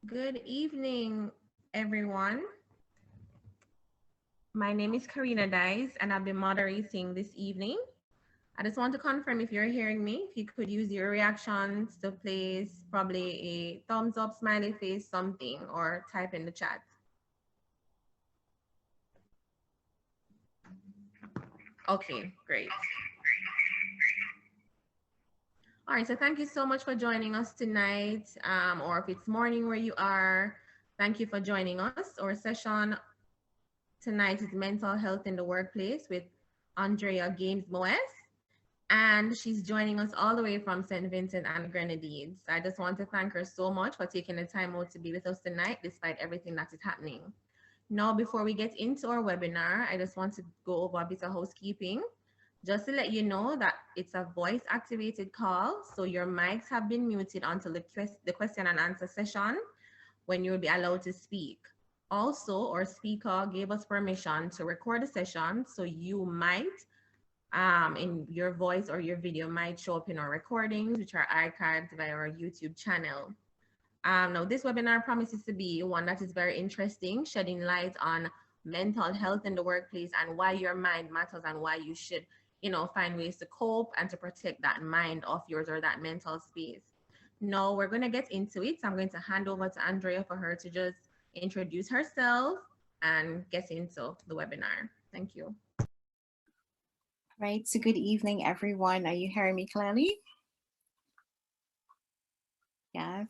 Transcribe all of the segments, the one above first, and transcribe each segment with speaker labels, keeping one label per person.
Speaker 1: Good evening, everyone. My name is Karina Dice, and I'll be moderating this evening. I just want to confirm if you're hearing me, if you could use your reactions to place probably a thumbs up, smiley face, something, or type in the chat. Okay, great. All right, so thank you so much for joining us tonight, or if it's morning where you are, thank you for joining us. Our session tonight is mental health in the workplace with Andrea Gaymes Mohess, and she's joining us all the way from St. Vincent and Grenadines. I just want to thank her so much for taking the time out to be with us tonight, despite everything that is happening. Now, before we get into our webinar, I just want to go over a bit of housekeeping. Just to let you know that it's a voice activated call, so your mics have been muted until the question and answer session when you'll be allowed to speak. Also, our speaker gave us permission to record the session, so you might, in your voice or your video might show up in our recordings, which are archived via our YouTube channel. Now, this webinar promises to be one that is very interesting, shedding light on mental health in the workplace and why your mind matters and why you should, find ways to cope and to protect that mind of yours or that mental space. Now, we're going to get into it. So I'm going to hand over to Andrea for her to just introduce herself and get into the webinar. Thank you.
Speaker 2: Right, so good evening, everyone. Are you hearing me clearly? Yes.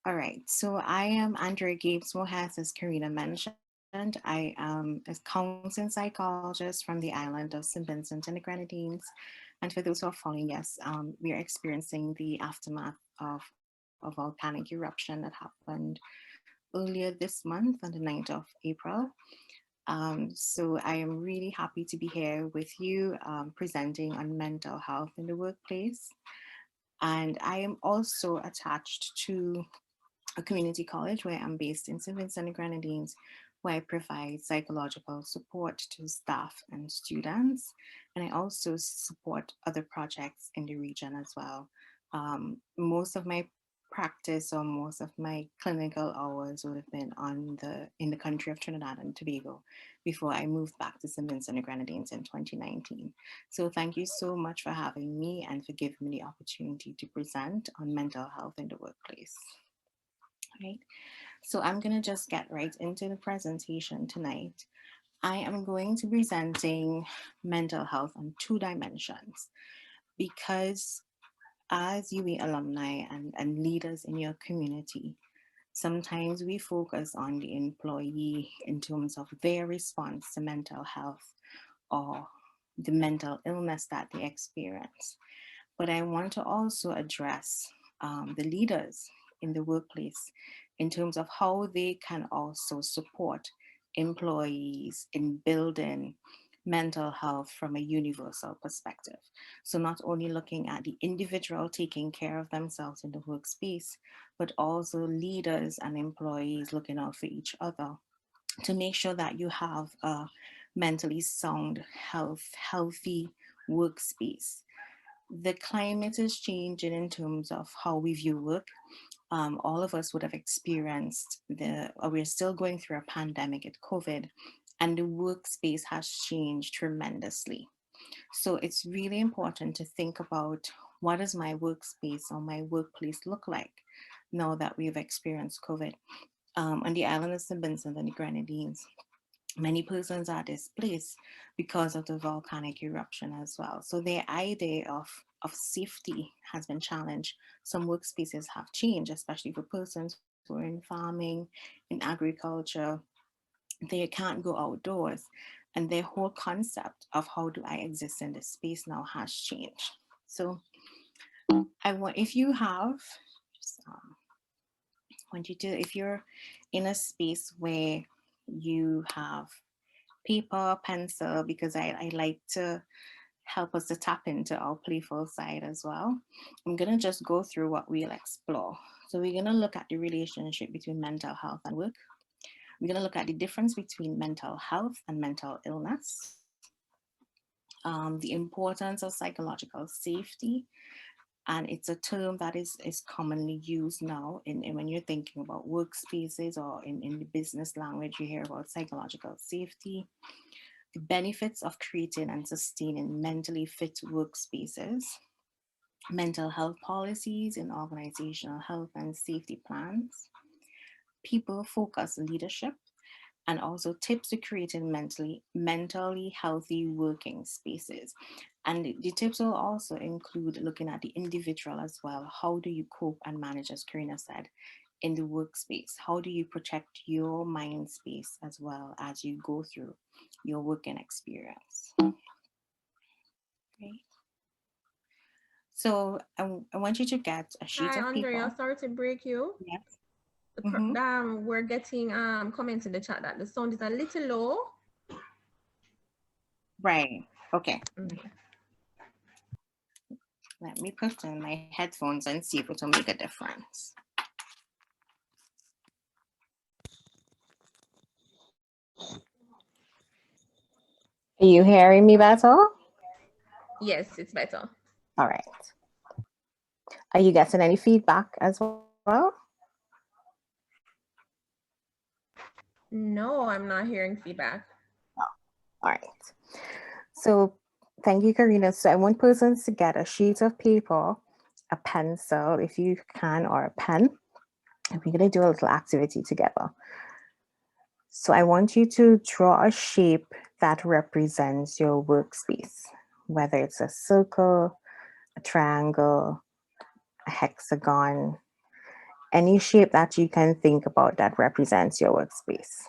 Speaker 2: All right, so I am Andrea Gaymes Mohess, as Karina mentioned. I am a counseling psychologist from the island of St. Vincent and the Grenadines. And for those who are following, yes, we are experiencing the aftermath of a volcanic eruption that happened earlier this month on the 9th of April. So I am really happy to be here with you presenting on mental health in the workplace. And I am also attached to a community college where I'm based in St. Vincent and Grenadines, where I provide psychological support to staff and students. And I also support other projects in the region as well. Most of my practice or most of my clinical hours would have been in the country of Trinidad and Tobago before I moved back to St. Vincent and Grenadines in 2019. So thank you so much for having me and for giving me the opportunity to present on mental health in the workplace. Right. So I'm going to just get right into the presentation tonight. I am going to be presenting mental health on two dimensions because as UWI alumni and leaders in your community, sometimes we focus on the employee in terms of their response to mental health or the mental illness that they experience. But I want to also address the leaders in the workplace in terms of how they can also support employees in building mental health from a universal perspective. So not only looking at the individual taking care of themselves in the workspace, but also leaders and employees looking out for each other to make sure that you have a mentally sound, healthy workspace. The climate is changing in terms of how we view work. All of us would have experienced or we're still going through a pandemic at COVID, and the workspace has changed tremendously. So it's really important to think about what does my workspace or my workplace look like now that we've experienced COVID. On the island of St. Vincent and the Grenadines, many persons are displaced because of the volcanic eruption as well. So their idea of safety has been challenged. Some workspaces have changed, especially for persons who are in farming, in agriculture. They can't go outdoors. And their whole concept of how do I exist in this space now has changed. So if you have, just, want you to, if you're in a space where you have paper, pencil, because I like to help us to tap into our playful side as well. I'm going to just go through what we'll explore. So we're going to look at the relationship between mental health and work. We're going to look at the difference between mental health and mental illness, the importance of psychological safety, And it's a term that is commonly used now in when you're thinking about workspaces, or in the business language, you hear about psychological safety, the benefits of creating and sustaining mentally fit workspaces, mental health policies in organizational health and safety plans, people focused leadership, and also tips to creating mentally healthy working spaces. And the tips will also include looking at the individual as well. How do you cope and manage, as Karina said, in the workspace? How do you protect your mind space as well as you go through your working experience? Okay. So I want you to get a sheet
Speaker 1: Hi,
Speaker 2: of
Speaker 1: Andrea.
Speaker 2: paper.
Speaker 1: Sorry to break you.
Speaker 2: Yes. Mm-hmm.
Speaker 1: We're getting comments in the chat that the sound is a little low.
Speaker 2: Right. Okay.
Speaker 1: Mhm.
Speaker 2: Let me put in my headphones and see if it will make a difference. Are you hearing me better?
Speaker 1: Yes, it's better.
Speaker 2: All right. Are you getting any feedback as well?
Speaker 1: No, I'm not hearing feedback.
Speaker 2: Oh, all right. So thank you, Karina. So I want persons to get a sheet of paper, a pencil, if you can, or a pen. And we're going to do a little activity together. So I want you to draw a shape that represents your workspace, whether it's a circle, a triangle, a hexagon, any shape that you can think about that represents your workspace.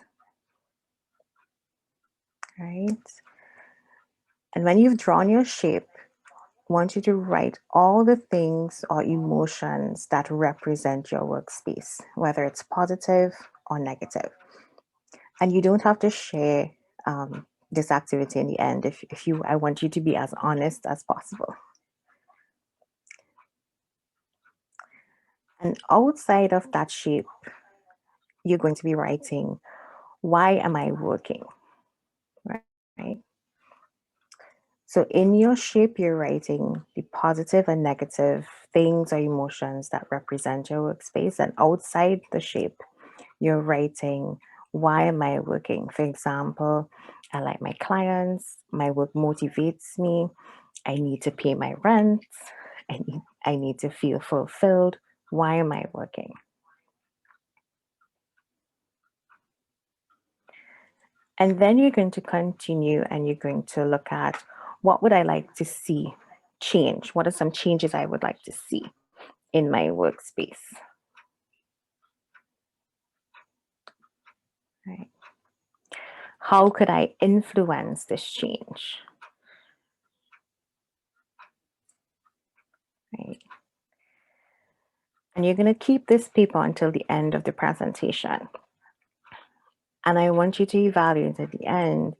Speaker 2: Right? And when you've drawn your shape, I want you to write all the things or emotions that represent your workspace, whether it's positive or negative. And you don't have to share this activity in the end. If you, I want you to be as honest as possible. And outside of that shape, you're going to be writing, why am I working? Right? So in your shape, you're writing the positive and negative things or emotions that represent your workspace. And outside the shape, you're writing, why am I working? For example, I like my clients, my work motivates me, I need to pay my rent, I need to feel fulfilled. Why am I working? And then you're going to continue and you're going to look at, what would I like to see change? What are some changes I would like to see in my workspace? Right. How could I influence this change? Right. And you're going to keep this paper until the end of the presentation. And I want you to evaluate at the end,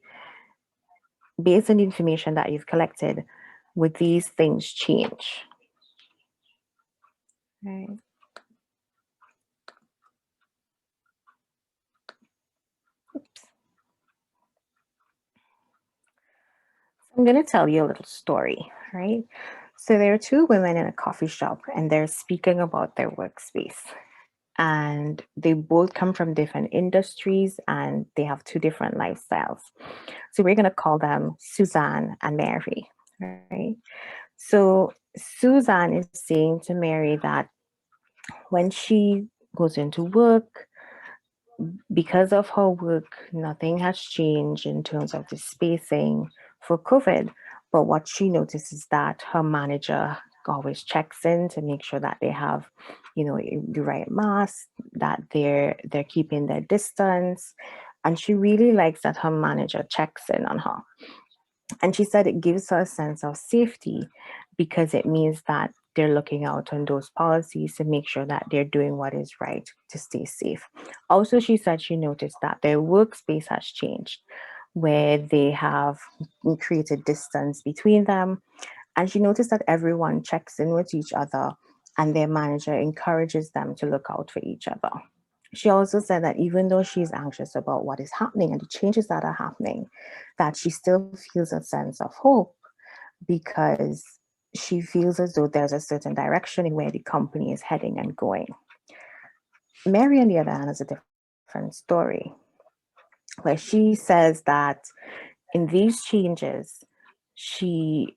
Speaker 2: based on the information that you've collected, would these things change? Right. Oops. I'm going to tell you a little story, right? So there are two women in a coffee shop and they're speaking about their workspace. And they both come from different industries and they have two different lifestyles. So we're going to call them Suzanne and Mary, right? So Suzanne is saying to Mary that when she goes into work, because of her work, nothing has changed in terms of the spacing for COVID. But what she notices is that her manager always checks in to make sure that they have, the right mask, that they're keeping their distance. And she really likes that her manager checks in on her. And she said it gives her a sense of safety because it means that they're looking out on those policies to make sure that they're doing what is right to stay safe. Also, she said she noticed that their workspace has changed, where they have created distance between them. And she noticed that everyone checks in with each other and their manager encourages them to look out for each other. She also said that even though she's anxious about what is happening and the changes that are happening, that she still feels a sense of hope because she feels as though there's a certain direction in where the company is heading and going. Mary, on the other hand, has a different story where she says that in these changes,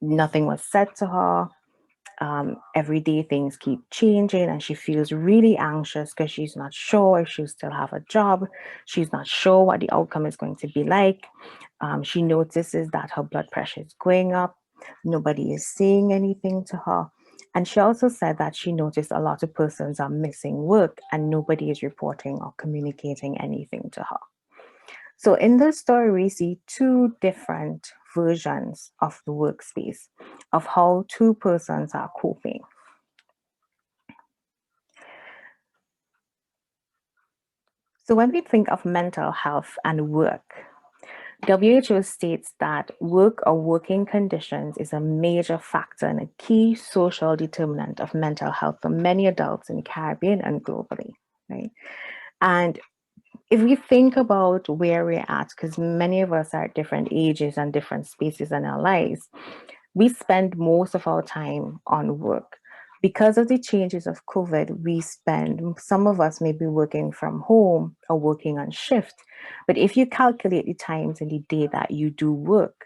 Speaker 2: nothing was said to her. Every day things keep changing, and she feels really anxious because she's not sure if she'll still have a job. She's not sure what the outcome is going to be like. She notices that her blood pressure is going up. Nobody is saying anything to her. And she also said that she noticed a lot of persons are missing work and nobody is reporting or communicating anything to her. So in this story, we see two different versions of the workspace, of how two persons are coping. So when we think of mental health and work, WHO states that work or working conditions is a major factor and a key social determinant of mental health for many adults in the Caribbean and globally, right? And if we think about where we're at, because many of us are at different ages and different spaces in our lives, we spend most of our time on work. Because of the changes of COVID, some of us may be working from home or working on shift. But if you calculate the times in the day that you do work,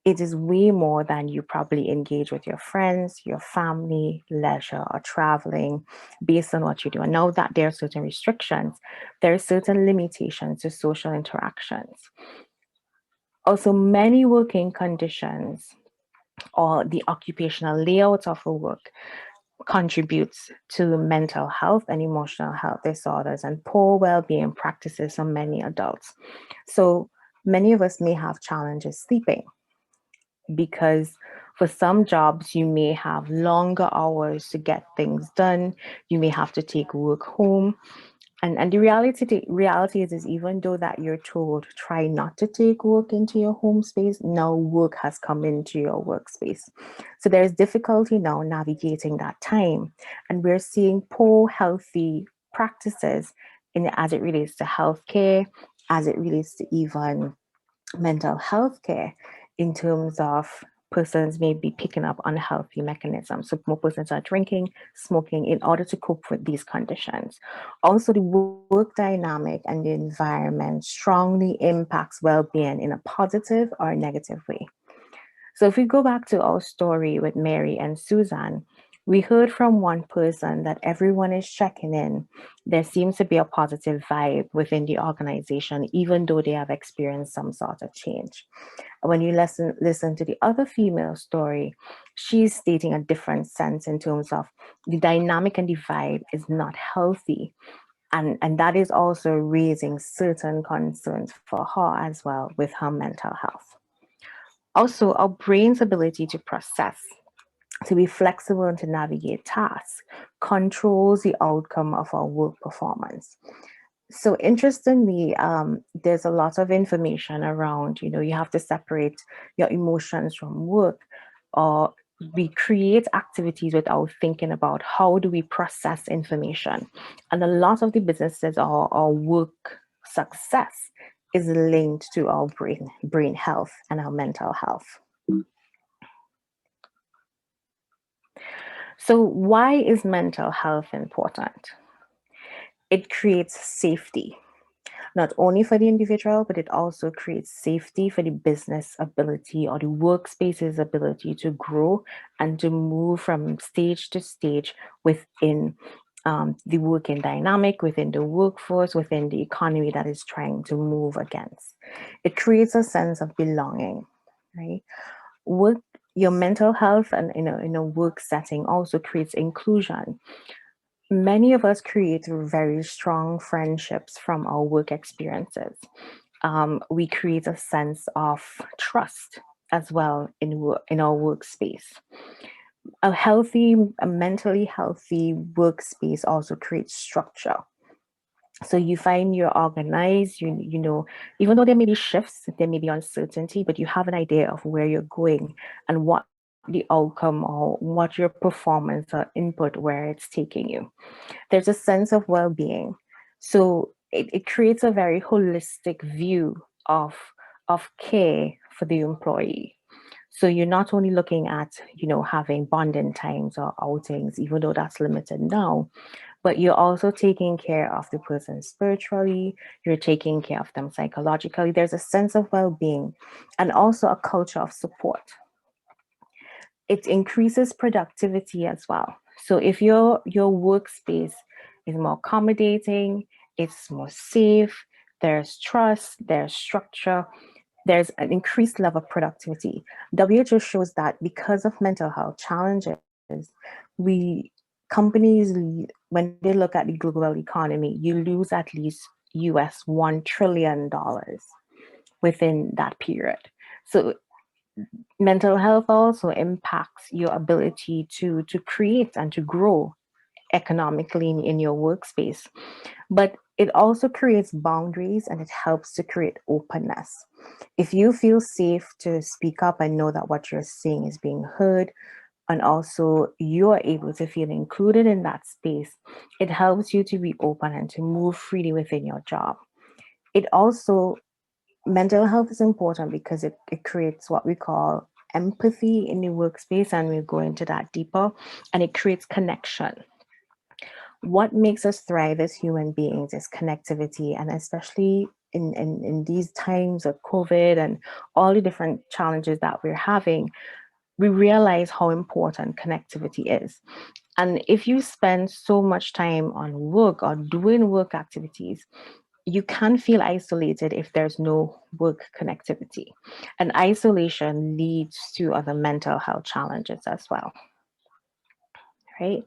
Speaker 2: it is way more than you probably engage with your friends, your family, leisure, or traveling based on what you do. And now that there are certain restrictions, there are certain limitations to social interactions. Also, many working conditions or the occupational layout of a work contributes to mental health and emotional health disorders and poor well-being practices for many adults. So many of us may have challenges sleeping because for some jobs you may have longer hours to get things done. You may have to take work home. And the reality is even though that you're told try not to take work into your home space, now work has come into your workspace. So there's difficulty now navigating that time. And we're seeing poor healthy practices as it relates to healthcare, as it relates to even mental health care, in terms of persons may be picking up unhealthy mechanisms. So more persons are drinking, smoking in order to cope with these conditions. Also, the work dynamic and the environment strongly impacts well-being in a positive or a negative way. So if we go back to our story with Mary and Susan, we heard from one person that everyone is checking in. There seems to be a positive vibe within the organization, even though they have experienced some sort of change. When you listen to the other female story, she's stating a different sense in terms of the dynamic and the vibe is not healthy. And that is also raising certain concerns for her as well with her mental health. Also, our brain's ability to process, to be flexible and to navigate tasks controls the outcome of our work performance. So interestingly, there's a lot of information around, you have to separate your emotions from work, or we create activities without thinking about how do we process information. And a lot of the businesses or our work success is linked to our brain health and our mental health. So why is mental health important? It creates safety, not only for the individual, but it also creates safety for the business ability or the workspace's ability to grow and to move from stage to stage within the working dynamic, within the workforce, within the economy that is trying to move against. It creates a sense of belonging, right? Work, your mental health and in a work setting also creates inclusion. Many of us create very strong friendships from our work experiences. We create a sense of trust as well in our workspace. A mentally healthy workspace also creates structure. So you find you're organized, even though there may be shifts, there may be uncertainty, but you have an idea of where you're going and what the outcome or what your performance or input, where it's taking you. There's a sense of well-being. So it creates a very holistic view of care for the employee.
Speaker 3: So you're not only looking at, having bonding times or outings, even though that's limited now, but you're also taking care of the person spiritually, you're taking care of them psychologically. There's a sense of well-being and also a culture of support. It increases productivity as well. So if your workspace is more accommodating, it's more safe, there's trust, there's structure, there's an increased level of productivity. WHO shows that because of mental health challenges, we companies when they look at the global economy, you lose at least US $1 trillion within that period. So mental health also impacts your ability to create and to grow economically in your workspace. But it also creates boundaries and it helps to create openness. If you feel safe to speak up and know that what you're saying is being heard, and also you're able to feel included in that space, it helps you to be open and to move freely within your job. It also, mental health is important because it creates what we call empathy in the workspace, and we'll go into that deeper, and it creates connection. What makes us thrive as human beings is connectivity, and especially in these times of COVID and all the different challenges that we're having, we realize how important connectivity is. And if you spend so much time on work or doing work activities, you can feel isolated if there's no work connectivity. And isolation leads to other mental health challenges as well, right?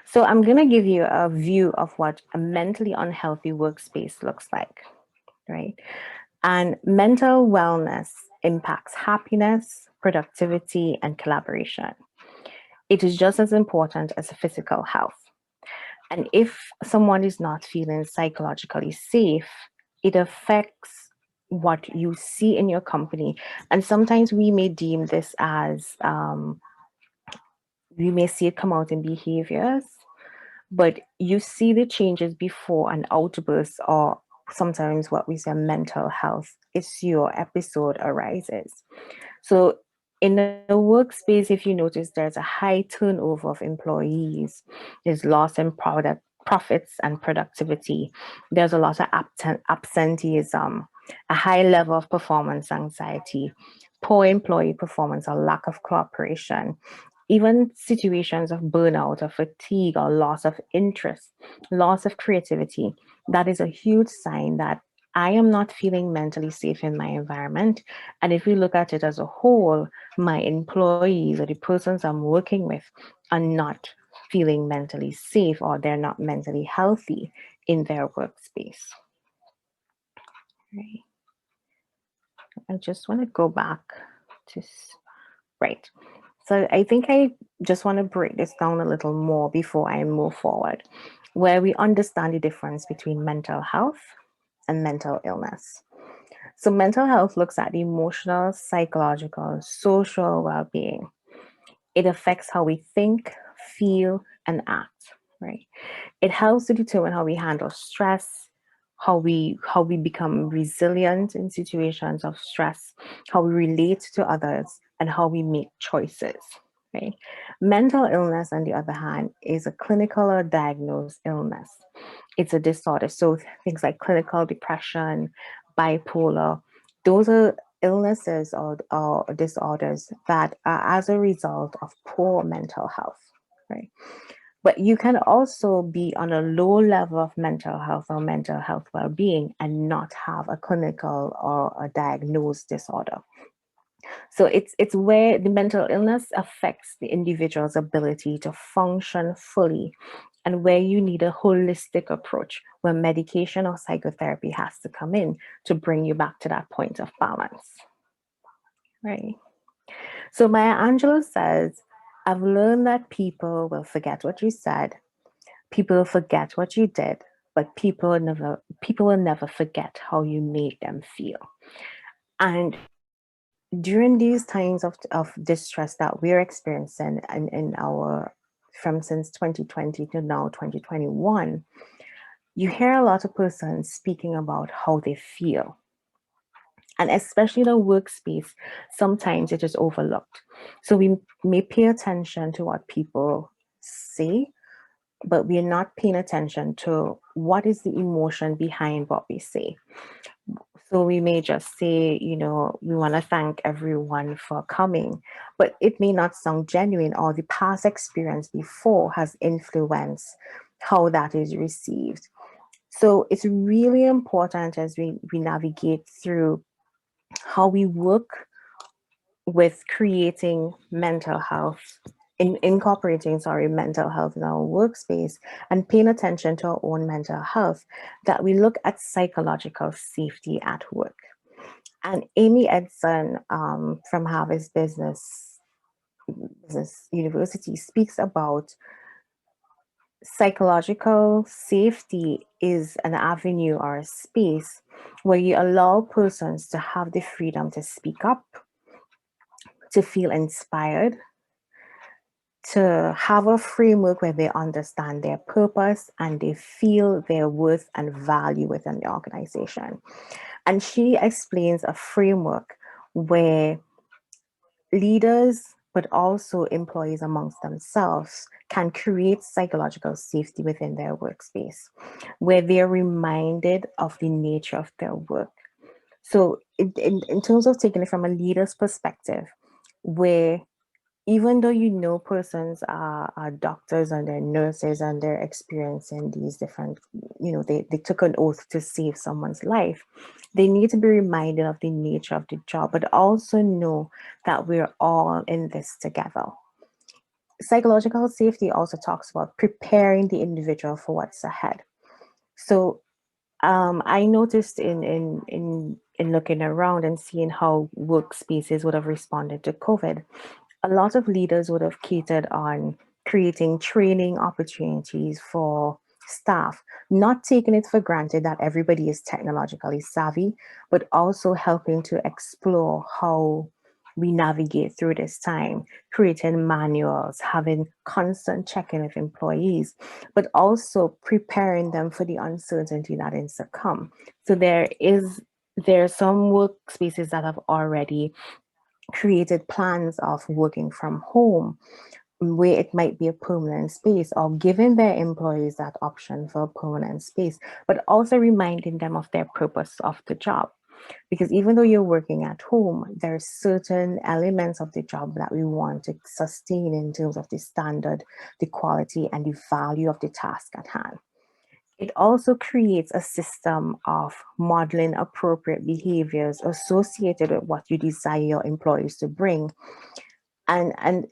Speaker 3: So I'm going to give you a view of what a mentally unhealthy workspace looks like, right? And mental wellness impacts happiness, productivity, and collaboration. It is just as important as physical health. And if someone is not feeling psychologically safe, it affects what you see in your company. And sometimes we may deem this as, we may see it come out in behaviors, but you see the changes before an outburst, or sometimes what we say mental health issue or episode arises. So in the workspace, if you notice, there's a high turnover of employees, there's loss in product profits and productivity, there's a lot of absenteeism, a high level of performance anxiety, poor employee performance or lack of cooperation, even situations of burnout or fatigue or loss of interest, loss of creativity, that is a huge sign that I am not feeling mentally safe in my environment. And if we look at it as a whole, my employees or the persons I'm working with are not feeling mentally safe, or they're not mentally healthy in their workspace. Right. I just want to go back to, right. So I think I just want to break this down a little more before I move forward, where we understand the difference between mental health and mental illness. So mental health looks at the emotional, psychological, social well-being. It affects how we think, feel, and act, right? It helps to determine how we handle stress, how we become resilient in situations of stress, how we relate to others, and how we make choices. Right? Mental illness, on the other hand, is a clinical or diagnosed illness. It's a disorder. So things like clinical depression, bipolar, those are illnesses or disorders that are as a result of poor mental health. Right? But you can also be on a low level of mental health or mental health well-being and not have a clinical or a diagnosed disorder. So it's where the mental illness affects the individual's ability to function fully, and where you need a holistic approach where medication or psychotherapy has to come in to bring you back to that point of balance. Right. So Maya Angelou says, I've learned that people will forget what you said, people will forget what you did, but people will never forget how you made them feel. And during these times of distress that we're experiencing in our, from since 2020 to now 2021, you hear a lot of persons speaking about how they feel. And especially the workspace, sometimes it is overlooked. So we may pay attention to what people say, but we're not paying attention to what is the emotion behind what we say. So we may just say, we want to thank everyone for coming, but it may not sound genuine, or the past experience before has influenced how that is received. So it's really important as we navigate through how we work with creating mental health, incorporating, mental health in our workspace, and paying attention to our own mental health, that we look at psychological safety at work. And Amy Edson, from Harvard Business University, speaks about psychological safety is an avenue or a space where you allow persons to have the freedom to speak up, to feel inspired, to have a framework where they understand their purpose and they feel their worth and value within the organization. And she explains a framework where leaders, but also employees amongst themselves, can create psychological safety within their workspace, where they're reminded of the nature of their work. So, in terms of taking it from a leader's perspective, where even though persons are doctors and they're nurses and they're experiencing these different, they took an oath to save someone's life, they need to be reminded of the nature of the job, but also know that we're all in this together. Psychological safety also talks about preparing the individual for what's ahead. So I noticed in looking around and seeing how workspaces would have responded to COVID, a lot of leaders would have catered on creating training opportunities for staff, not taking it for granted that everybody is technologically savvy, but also helping to explore how we navigate through this time, creating manuals, having constant check-in with employees, but also preparing them for the uncertainty that is to come. So there are some workspaces that have already created plans of working from home, where it might be a permanent space, or giving their employees that option for a permanent space, but also reminding them of their purpose of the job. Because even though you're working at home, there are certain elements of the job that we want to sustain in terms of the standard, the quality, and the value of the task at hand. It also creates a system of modeling appropriate behaviors associated with what you desire your employees to bring. And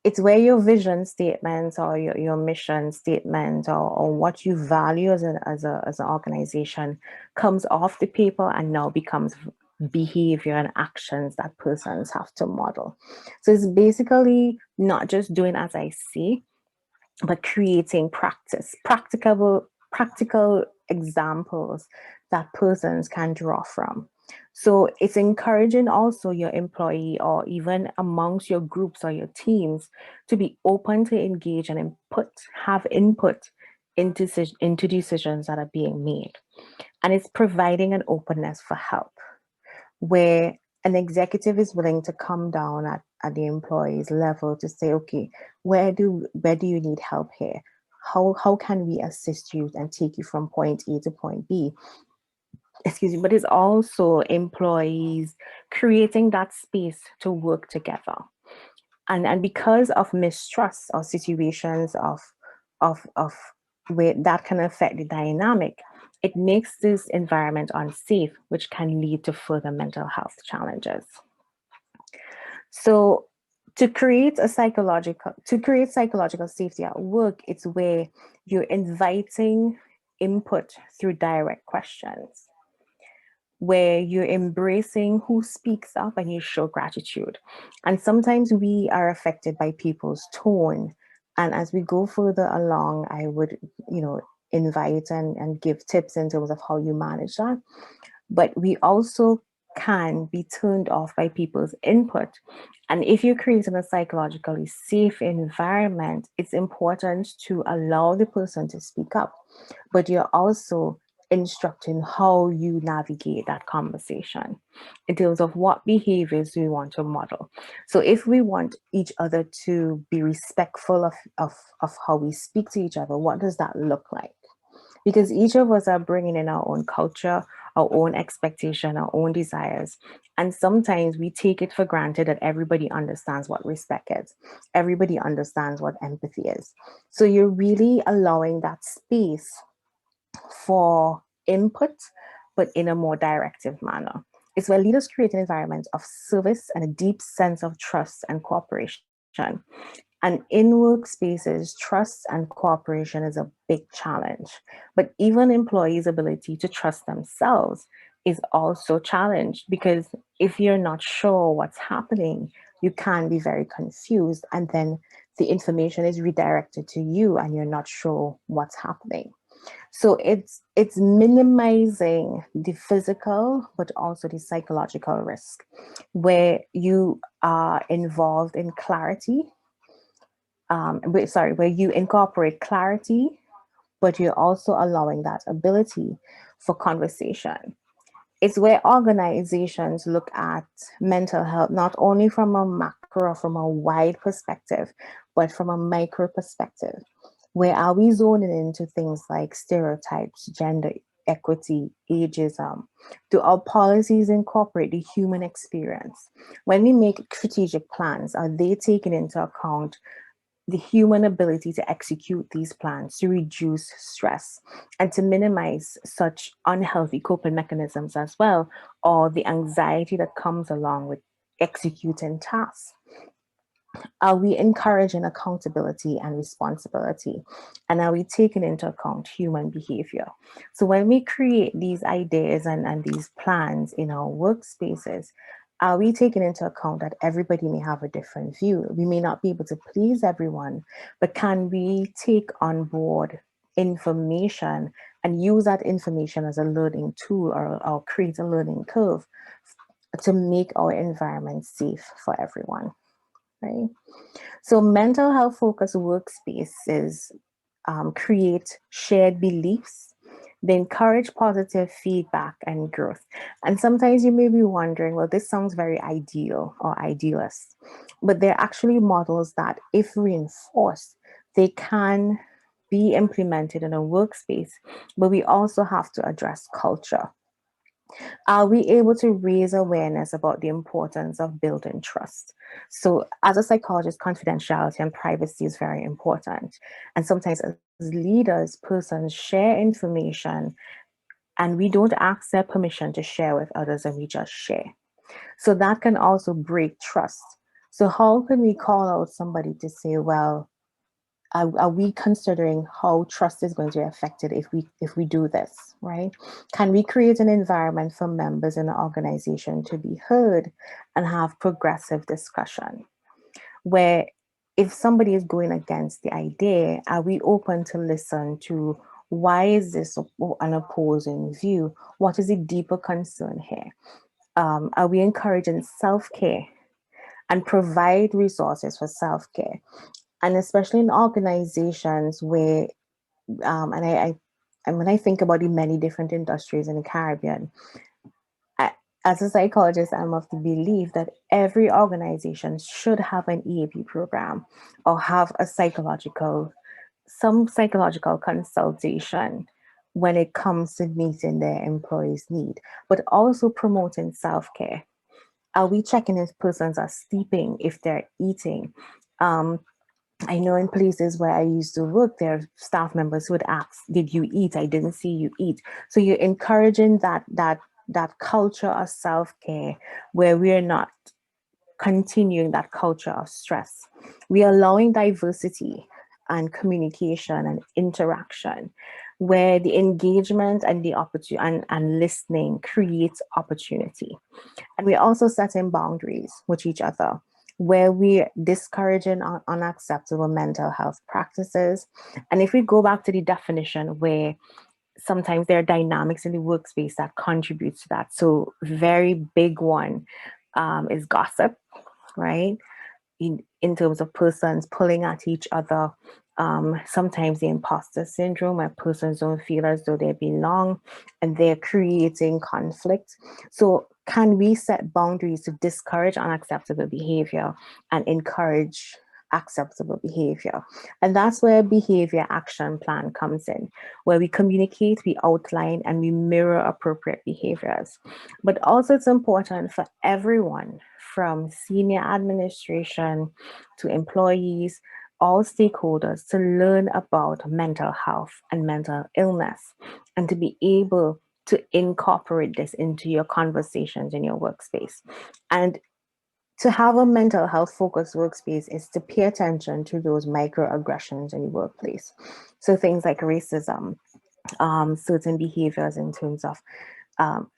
Speaker 3: it's where your vision statements or your mission statement, or what you value as an organization comes off the paper and now becomes behavior and actions that persons have to model. So it's basically not just doing as I say, but creating practical examples that persons can draw from. So it's encouraging also your employee, or even amongst your groups or your teams, to be open to engage and have input into decisions that are being made. And it's providing an openness for help, where an executive is willing to come down at the employee's level to say, okay, where do you need help here? How can we assist you and take you from point A to point B? Excuse me, but it's also employees creating that space to work together. And because of mistrust or situations of where that can affect the dynamic, it makes this environment unsafe, which can lead to further mental health challenges. So to create psychological safety at work, it's where you're inviting input through direct questions, where you're embracing who speaks up and you show gratitude. And sometimes we are affected by people's tone. And as we go further along, I would, invite and give tips in terms of how you manage that. But we also can be turned off by people's input. And if you're creating a psychologically safe environment, it's important to allow the person to speak up, but you're also instructing how you navigate that conversation in terms of what behaviors we want to model. So if we want each other to be respectful of how we speak to each other, what does that look like? Because each of us are bringing in our own culture, our own expectation, our own desires. And sometimes we take it for granted that everybody understands what respect is. Everybody understands what empathy is. So you're really allowing that space for input, but in a more directive manner. It's where leaders create an environment of service and a deep sense of trust and cooperation. And in workspaces, trust and cooperation is a big challenge. But even employees' ability to trust themselves is also challenged, because if you're not sure what's happening, you can be very confused. And then the information is redirected to you and you're not sure what's happening. So it's minimizing the physical, but also the psychological risk, where you are involved in clarity. Where you incorporate clarity, but you're also allowing that ability for conversation. It's where organizations look at mental health not only from a macro, from a wide perspective, but from a micro perspective. Where are we zoning into things like stereotypes, gender equity, ageism? Do our policies incorporate the human experience? When we make strategic plans, are they taking into account the human ability to execute these plans to reduce stress and to minimize such unhealthy coping mechanisms as well, or the anxiety that comes along with executing tasks? Are we encouraging accountability and responsibility? And are we taking into account human behavior? So when we create these ideas and these plans in our workspaces, are we taking into account that everybody may have a different view? We may not be able to please everyone, but can we take on board information and use that information as a learning tool, or create a learning curve to make our environment safe for everyone, right? So mental health focused workspaces create shared beliefs. They encourage positive feedback and growth. And sometimes you may be wondering, well, this sounds very ideal or idealist, but they're actually models that, if reinforced, they can be implemented in a workspace, but we also have to address culture. Are we able to raise awareness about the importance of building trust? So, as a psychologist, confidentiality and privacy is very important. And sometimes, as leaders, persons share information and we don't ask their permission to share with others, and we just share. So, that can also break trust. So, how can we call out somebody to say, well, are we considering how trust is going to be affected if we do this, right? Can we create an environment for members in the organization to be heard and have progressive discussion, where if somebody is going against the idea, are we open to listen to why is this an opposing view? What is the deeper concern here? Are we encouraging self-care and provide resources for self-care? And especially in organizations where, and when I think about the many different industries in the Caribbean, I, as a psychologist, I'm of the belief that every organization should have an EAP program or have some psychological consultation when it comes to meeting their employees' need, but also promoting self-care. Are we checking if persons are sleeping, if they're eating? I know in places where I used to work, there are staff members who would ask, "Did you eat? I didn't see you eat." So you're encouraging that culture of self-care, where we're not continuing that culture of stress. We're allowing diversity and communication and interaction, where the engagement and the opportunity and listening creates opportunity. And we're also setting boundaries with each other, where we're discouraging unacceptable mental health practices. And if we go back to the definition, where sometimes there are dynamics in the workspace that contributes to that. So very big one is gossip, right? In terms of persons pulling at each other. Sometimes the imposter syndrome, where persons don't feel as though they belong and they're creating conflict. So can we set boundaries to discourage unacceptable behavior and encourage acceptable behavior? And that's where behavior action plan comes in, where we communicate, we outline, and we mirror appropriate behaviors. But also it's important for everyone, from senior administration to employees, all stakeholders, to learn about mental health and mental illness and to be able to incorporate this into your conversations in your workspace. And to have a mental health focused workspace is to pay attention to those microaggressions in the workplace. So things like racism, certain behaviors in terms of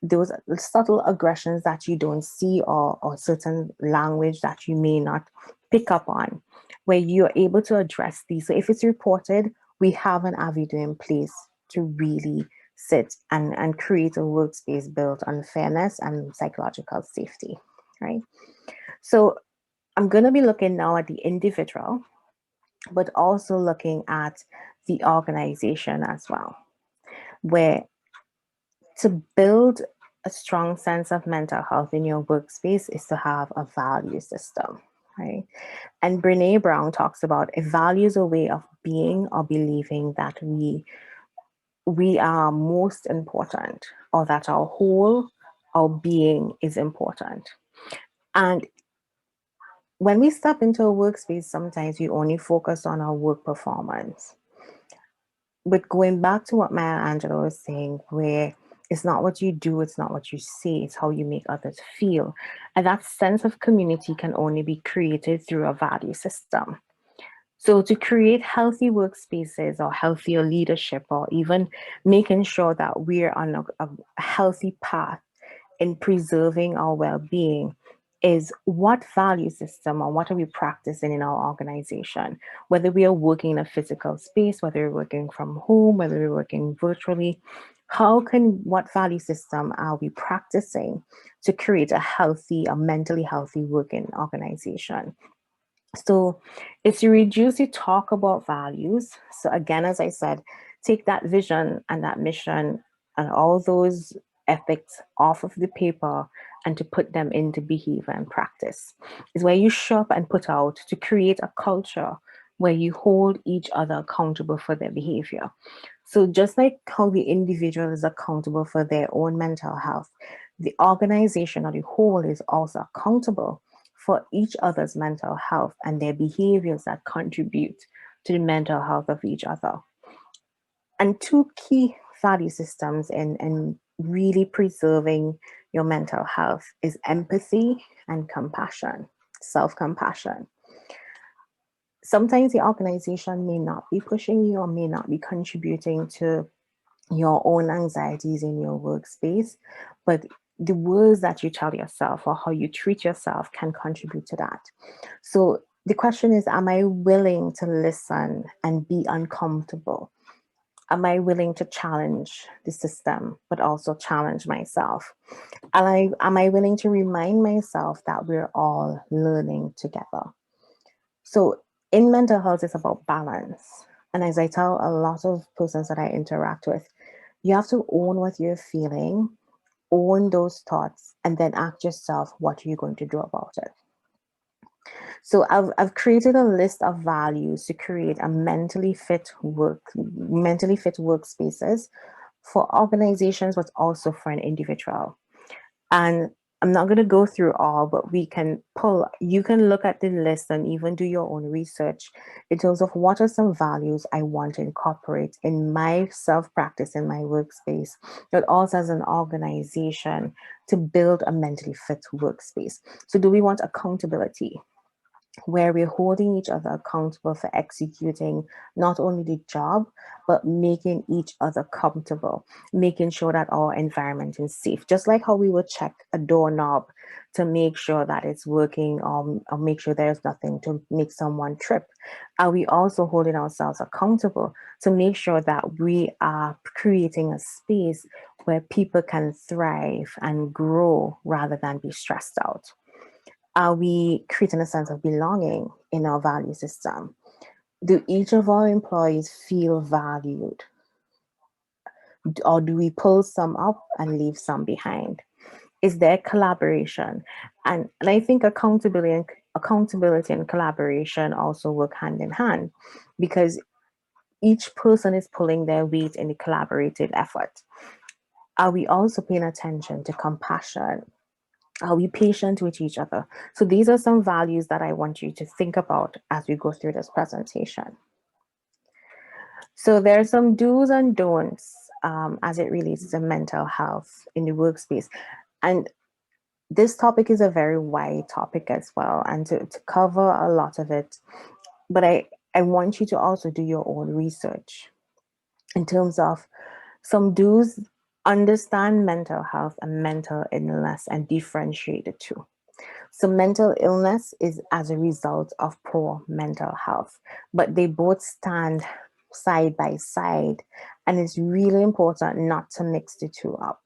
Speaker 3: those subtle aggressions that you don't see, or certain language that you may not pick up on, where you're able to address these. So if it's reported, we have an avenue in place to really sit and create a workspace built on fairness and psychological safety, right? So I'm going to be looking now at the individual, but also looking at the organization as well, where to build a strong sense of mental health in your workspace is to have a value system, right? And Brene Brown talks about a value is a way of being or believing that we are most important, or that our whole, our being is important. And when we step into a workspace, sometimes we only focus on our work performance. But going back to what Maya Angelou was saying, where it's not what you do, it's not what you say, it's how you make others feel. And that sense of community can only be created through a value system. So to create healthy workspaces or healthier leadership, or even making sure that we're on a healthy path in preserving our well-being, is what value system or what are we practicing in our organization, whether we are working in a physical space, whether we're working from home, whether we're working virtually. What value system are we practicing to create a healthy, a mentally healthy working organization? So it's to reduce the talk about values. So again, as I said, take that vision and that mission and all those ethics off of the paper and to put them into behavior and practice. Is where you show up and put out to create a culture where you hold each other accountable for their behavior. So just like how the individual is accountable for their own mental health, the organization or the whole is also accountable for each other's mental health and their behaviors that contribute to the mental health of each other. And two key value systems in really preserving your mental health is empathy and compassion, self-compassion. Sometimes the organization may not be pushing you or may not be contributing to your own anxieties in your workspace, but the words that you tell yourself or how you treat yourself can contribute to that. So the question is, am I willing to listen and be uncomfortable? Am I willing to challenge the system, but also challenge myself? Am I willing to remind myself that we're all learning together? So in mental health, it's about balance. And as I tell a lot of persons that I interact with, you have to own what you're feeling, own those thoughts, and then ask yourself, what are you going to do about it? So I've created a list of values to create a mentally fit workspaces for organizations, but also for an individual. And I'm not going to go through all, but you can look at the list and even do your own research in terms of what are some values I want to incorporate in my self-practice in my workspace, but also as an organization to build a mentally fit workspace. So do we want accountability? where we're holding each other accountable for executing not only the job, but making each other comfortable, making sure that our environment is safe. Just like how we would check a doorknob to make sure that it's working, or make sure there's nothing to make someone trip. Are we also holding ourselves accountable to make sure that we are creating a space where people can thrive and grow rather than be stressed out? Are we creating a sense of belonging in our value system? Do each of our employees feel valued? Or do we pull some up and leave some behind? Is there collaboration? And I think accountability and collaboration also work hand in hand, because each person is pulling their weight in the collaborative effort. Are we also paying attention to compassion? Are we patient with each other? So these are some values that I want you to think about as we go through this presentation. So there are some do's and don'ts as it relates to mental health in the workspace. And this topic is a very wide topic as well, and to cover a lot of it. But I want you to also do your own research in terms of some do's. Understand mental health and mental illness and differentiate the two. So mental illness is as a result of poor mental health, but they both stand side by side, and it's really important not to mix the two up.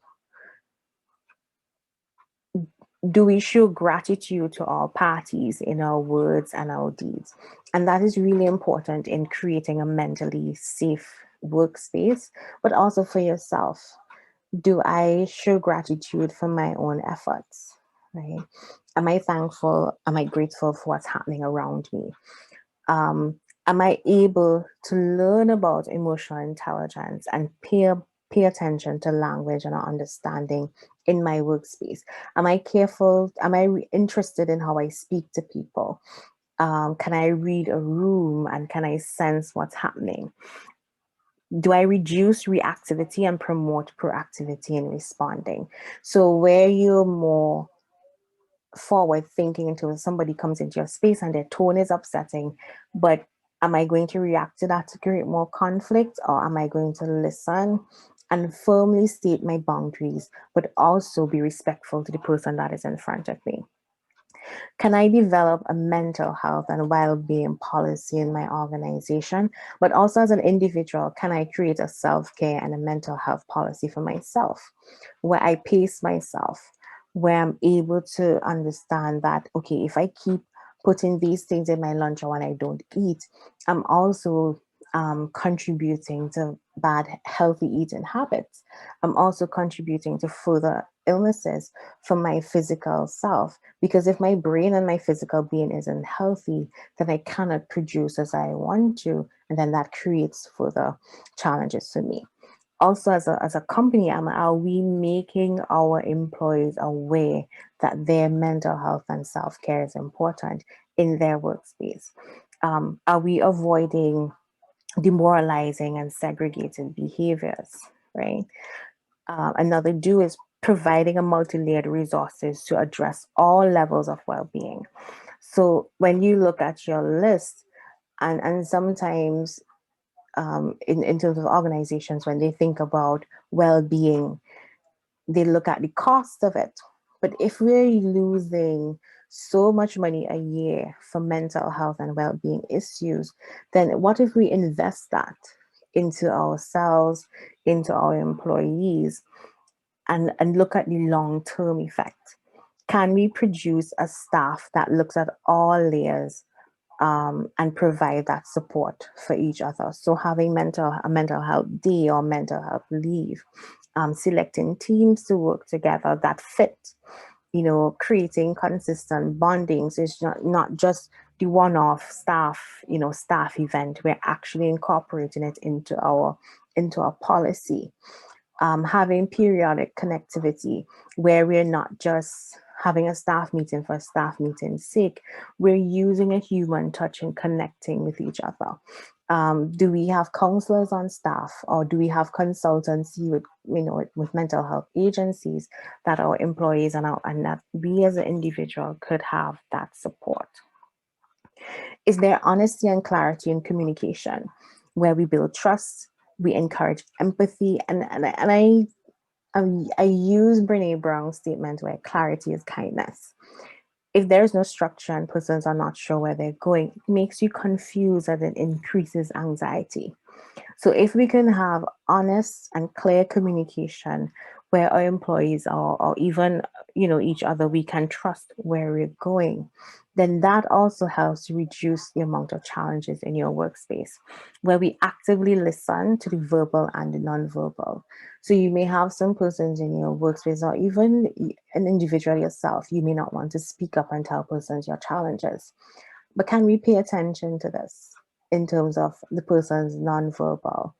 Speaker 3: Do we show gratitude to all parties in our words and our deeds? And that is really important in creating a mentally safe workspace, but also for yourself. Do I show gratitude for my own efforts? Right? Am I thankful? Am I grateful for what's happening around me? Am I able to learn about emotional intelligence and pay attention to language and understanding in my workspace? Am I careful? Am I interested in how I speak to people? Can I read a room and can I sense what's happening? Do I reduce reactivity and promote proactivity in responding? So where you're more forward thinking until somebody comes into your space and their tone is upsetting, but am I going to react to that to create more conflict, or am I going to listen and firmly state my boundaries, but also be respectful to the person that is in front of me? Can I develop a mental health and well-being policy in my organization? But also as an individual, can I create a self-care and a mental health policy for myself where I pace myself, where I'm able to understand that, okay, if I keep putting these things in my lunch or when I don't eat, I'm also contributing to bad healthy eating habits. I'm also contributing to further illnesses for my physical self, because if my brain and my physical being isn't healthy, then I cannot produce as I want to, and then that creates further challenges for me. Also, as a company, are we making our employees aware that their mental health and self-care is important in their workspace? Are we avoiding demoralizing and segregated behaviors, right? Another do is providing a multi-layered resources to address all levels of well-being. So when you look at your list, and sometimes in terms of organizations, when they think about well-being, they look at the cost of it. But if we're losing so much money a year for mental health and well-being issues, then what if we invest that into ourselves, into our employees, and look at the long-term effect? Can we produce a staff that looks at all layers and provide that support for each other? So having a mental health day or mental health leave, selecting teams to work together that fit, creating consistent bondings is not just the one-off staff event. We're actually incorporating it into our policy. Having periodic connectivity where we're not just having a staff meeting for a staff meeting's sake, we're using a human touch and connecting with each other. Do we have counselors on staff, or do we have consultancy with mental health agencies that our employees and that we as an individual could have that support? Is there honesty and clarity in communication, where we build trust, we encourage empathy, I use Brene Brown's statement where clarity is kindness. If there's no structure and persons are not sure where they're going, it makes you confused and it increases anxiety. So if we can have honest and clear communication where our employees are, or even, each other, we can trust where we're going, then that also helps to reduce the amount of challenges in your workspace, where we actively listen to the verbal and the non-verbal. So you may have some persons in your workspace, or even an individual yourself, you may not want to speak up and tell persons your challenges. But can we pay attention to this in terms of the person's nonverbal,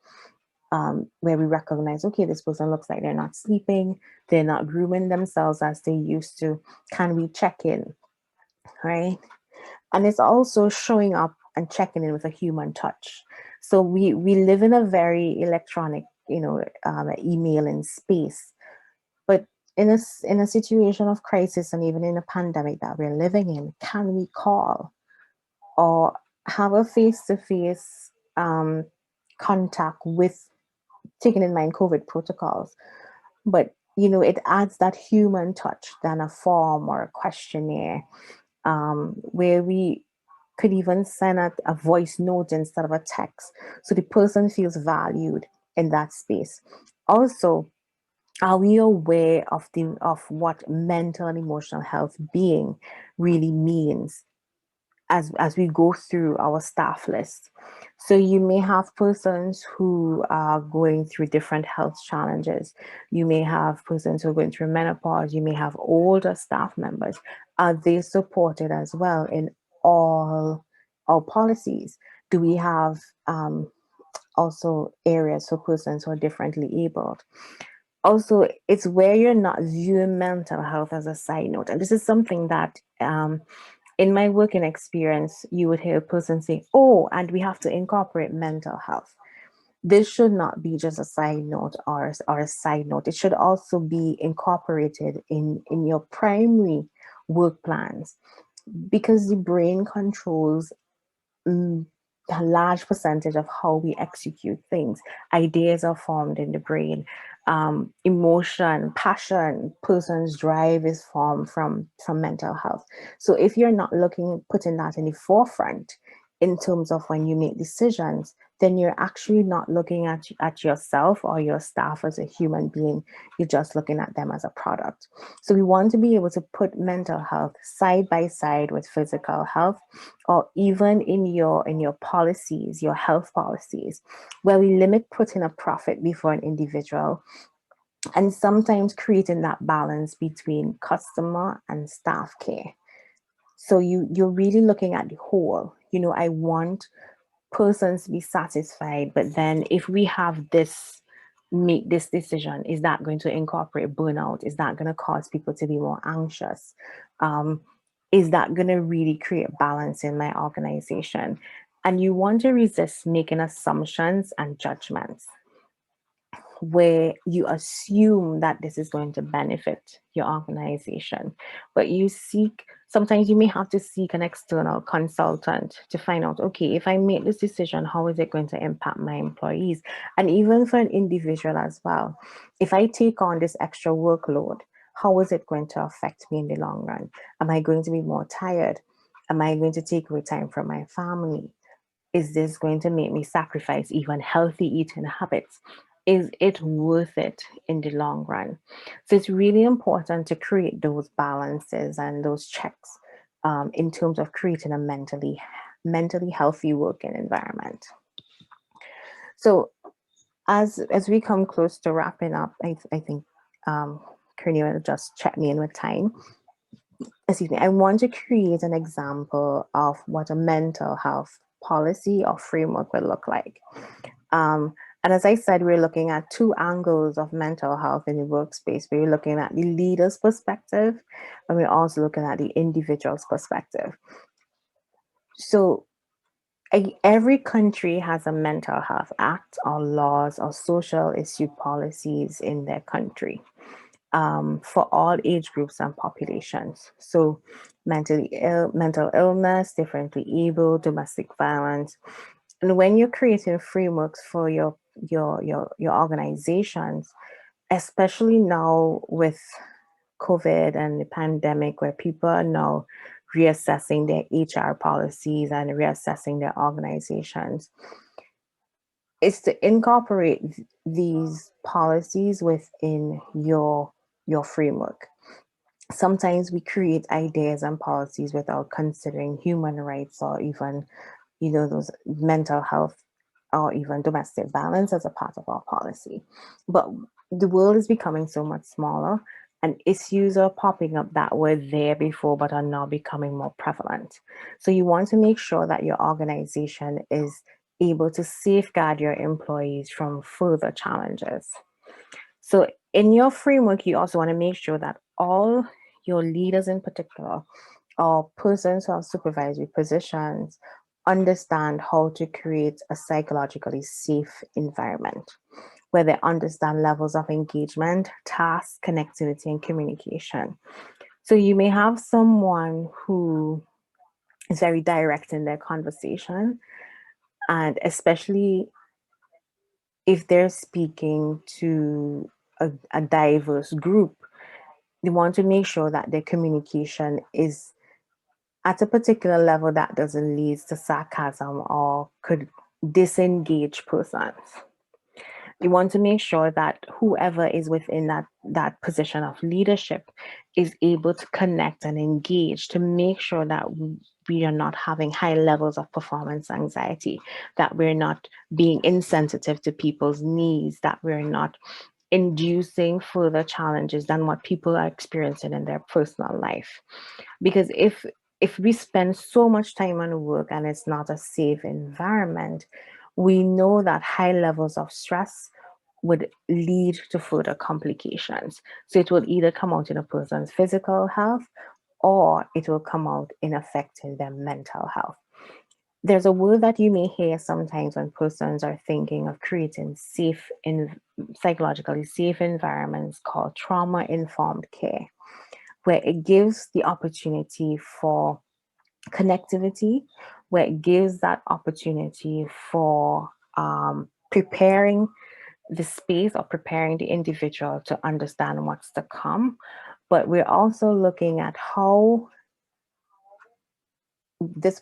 Speaker 3: where we recognize, okay, this person looks like they're not sleeping, they're not grooming themselves as they used to. Can we check in, right? And it's also showing up and checking in with a human touch. So we live in a very electronic, email and space, but in a situation of crisis and even in a pandemic that we're living in, can we call or have a face-to-face contact with, taking in mind COVID protocols, but it adds that human touch than a form or a questionnaire, where we could even send out a voice note instead of a text, so the person feels valued in that space. Also, are we aware of what mental and emotional health being really means as we go through our staff list? So you may have persons who are going through different health challenges. You may have persons who are going through menopause. You may have older staff members. Are they supported as well in all our policies? Do we have also areas for persons who are differently abled? Also, it's where you're not viewing mental health as a side note. And this is something that in my working experience, you would hear a person say, oh, and we have to incorporate mental health. This should not be just a side note or a side note. It should also be incorporated in your primary work plans, because the brain controls a large percentage of how we execute things. Ideas are formed in the brain. Emotion, passion, person's drive is formed from mental health. So if you're not putting that in the forefront in terms of when you make decisions, then you're actually not looking at yourself or your staff as a human being. You're just looking at them as a product. So we want to be able to put mental health side by side with physical health, or even in your policies, your health policies, where we limit putting a profit before an individual, and sometimes creating that balance between customer and staff care. So you're really looking at the whole. I want persons to be satisfied, but then if we have make this decision, is that going to incorporate burnout? Is that going to cause people to be more anxious? Is that going to really create balance in my organization? And you want to resist making assumptions and judgments where you assume that this is going to benefit your organization, but sometimes you may have to seek an external consultant to find out, okay, if I make this decision, how is it going to impact my employees? And even for an individual as well, if I take on this extra workload, how is it going to affect me in the long run? Am I going to be more tired? Am I going to take away time from my family? Is this going to make me sacrifice even healthy eating habits? Is it worth it in the long run? So it's really important to create those balances and those checks in terms of creating a mentally healthy working environment. So as we come close to wrapping up, I think Kearney will just check me in with time. Excuse me, I want to create an example of what a mental health policy or framework would look like. And as I said, we're looking at two angles of mental health in the workspace. We're looking at the leader's perspective, and we're also looking at the individual's perspective. So every country has a mental health act or laws or social issue policies in their country. for all age groups and populations. So mental illness, differently able, domestic violence. And when you're creating frameworks for your organizations, especially now with COVID and the pandemic, where people are now reassessing their HR policies and reassessing their organizations, is to incorporate these policies within your framework. Sometimes we create ideas and policies without considering human rights or even, those mental health or even domestic violence as a part of our policy. But the world is becoming so much smaller, and issues are popping up that were there before but are now becoming more prevalent. So you want to make sure that your organization is able to safeguard your employees from further challenges. So in your framework, you also want to make sure that all your leaders in particular, or persons who have supervisory positions, understand how to create a psychologically safe environment where they understand levels of engagement, task, connectivity, and communication. So you may have someone who is very direct in their conversation, and especially if they're speaking to a diverse group, they want to make sure that their communication is at a particular level that doesn't lead to sarcasm or could disengage persons. You want to make sure that whoever is within that position of leadership is able to connect and engage to make sure that we are not having high levels of performance anxiety, that we're not being insensitive to people's needs, that we're not inducing further challenges than what people are experiencing in their personal life. Because if we spend so much time on work and it's not a safe environment, we know that high levels of stress would lead to further complications. So it will either come out in a person's physical health, or it will come out in affecting their mental health. There's a word that you may hear sometimes when persons are thinking of creating psychologically safe environments, called trauma-informed care, where it gives the opportunity for connectivity, where it gives that opportunity for preparing the space or preparing the individual to understand what's to come. But we're also looking at how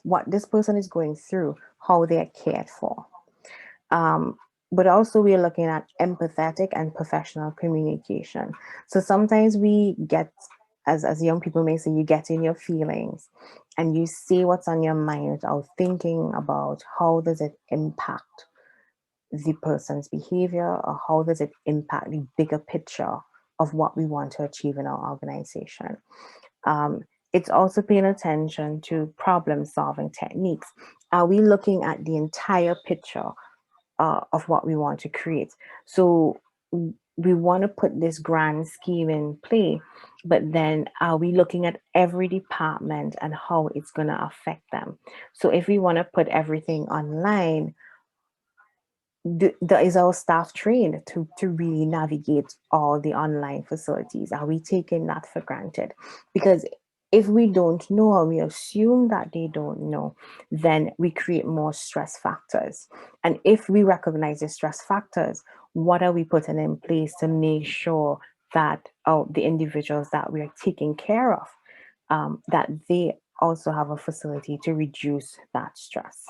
Speaker 3: what this person is going through, how they are cared for. But also we're looking at empathetic and professional communication. So sometimes we get, as young people may say, you get in your feelings and you say what's on your mind without thinking about how does it impact the person's behavior, or how does it impact the bigger picture of what we want to achieve in our organization. It's also paying attention to problem solving techniques. Are we looking at the entire picture of what we want to create? So we want to put this grand scheme in play, but then are we looking at every department and how it's going to affect them? So if we want to put everything online, is our staff trained to really navigate all the online facilities? Are we taking that for granted? Because if we don't know, or we assume that they don't know, then we create more stress factors. And if we recognize the stress factors, what are we putting in place to make sure that the individuals that we are taking care of, that they also have a facility to reduce that stress?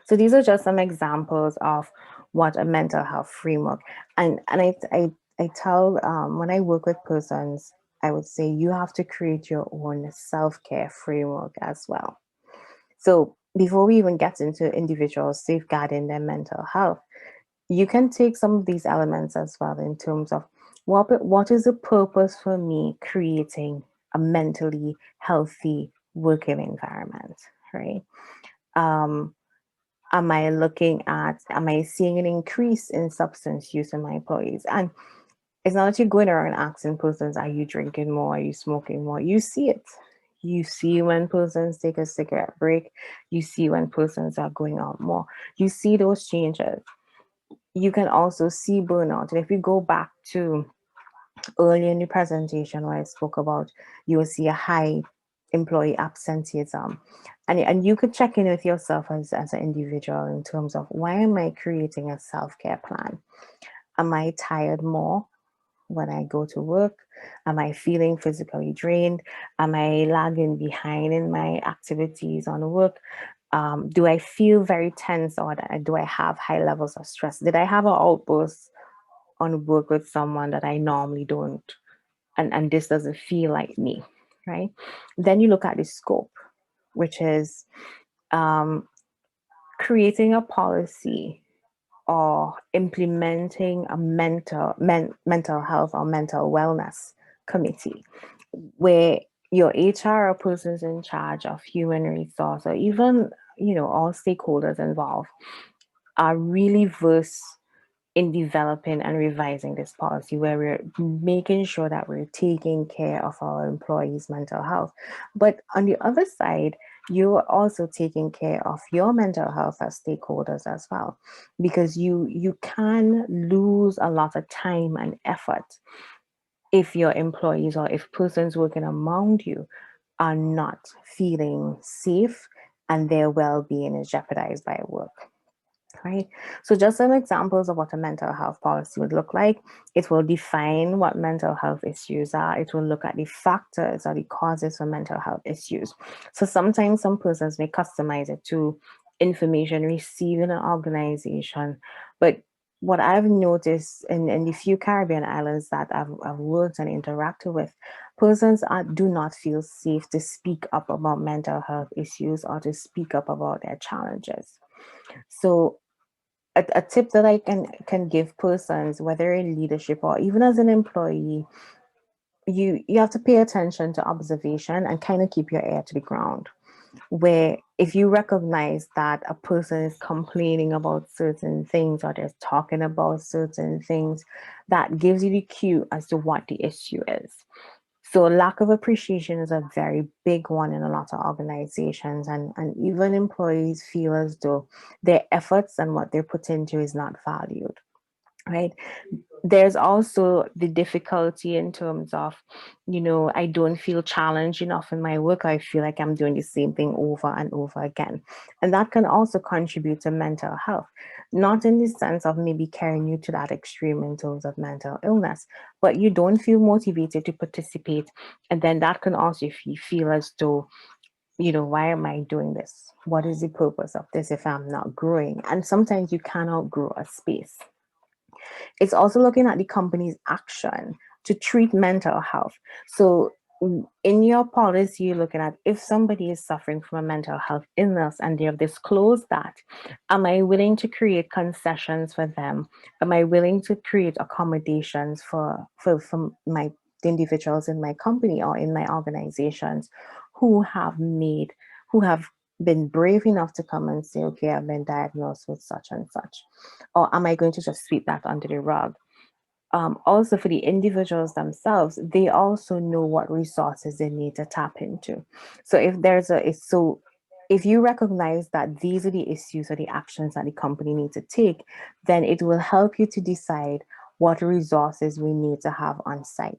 Speaker 3: So these are just some examples of what a mental health framework. And I tell, when I work with persons, I would say you have to create your own self-care framework as well. So before we even get into individuals safeguarding their mental health, you can take some of these elements as well in terms of what is the purpose for me creating a mentally healthy working environment, right? Am I seeing an increase in substance use in my employees? And it's not that you're going around asking persons, are you drinking more? Are you smoking more? You see it. You see when persons take a cigarette break. You see when persons are going out more. You see those changes. You can also see burnout. And if we go back to Earlier in the presentation where I spoke about, you will see a high employee absenteeism. And you could check in with yourself as an individual in terms of, why am I creating a self-care plan? Am I tired more when I go to work? Am I feeling physically drained? Am I lagging behind in my activities on work? Do I feel very tense, or do I have high levels of stress? Did I have an outburst on work with someone that I normally don't? And this doesn't feel like me, right? Then you look at the scope, which is creating a policy or implementing a mental health or mental wellness committee, where your HR or persons in charge of human resource, or even, all stakeholders involved, are really versed in developing and revising this policy, where we're making sure that we're taking care of our employees' mental health. But on the other side, you're also taking care of your mental health as stakeholders as well, because you can lose a lot of time and effort if your employees or if persons working among you are not feeling safe and their well-being is jeopardized by work. Right. So just some examples of what a mental health policy would look like. It will define what mental health issues are. It will look at the factors or the causes for mental health issues. So sometimes some persons may customize it to information received in an organization. But what I've noticed in the few Caribbean islands that I've worked and interacted with, persons do not feel safe to speak up about mental health issues or to speak up about their challenges. So a tip that I can give persons, whether in leadership or even as an employee, you have to pay attention to observation and kind of keep your ear to the ground. Where if you recognize that a person is complaining about certain things or they're talking about certain things, that gives you the cue as to what the issue is. So lack of appreciation is a very big one in a lot of organizations, and even employees feel as though their efforts and what they're put into is not valued, right? There's also the difficulty in terms of, I don't feel challenged enough in my work. I feel like I'm doing the same thing over and over again. And that can also contribute to mental health, not in the sense of maybe carrying you to that extreme in terms of mental illness, but you don't feel motivated to participate. And then that can also feel as though, why am I doing this? What is the purpose of this if I'm not growing? And sometimes you cannot grow a space. It's also looking at the company's action to treat mental health. So in your policy, you're looking at, if somebody is suffering from a mental health illness and they have disclosed that, am I willing to create concessions for them? Am I willing to create accommodations for the individuals in my company or in my organizations who have been brave enough to come and say, okay, I've been diagnosed with such and such? Or am I going to just sweep that under the rug? Also, for the individuals themselves, they also know what resources they need to tap into. So if you recognize that these are the issues or the actions that the company needs to take, then it will help you to decide what resources we need to have on site.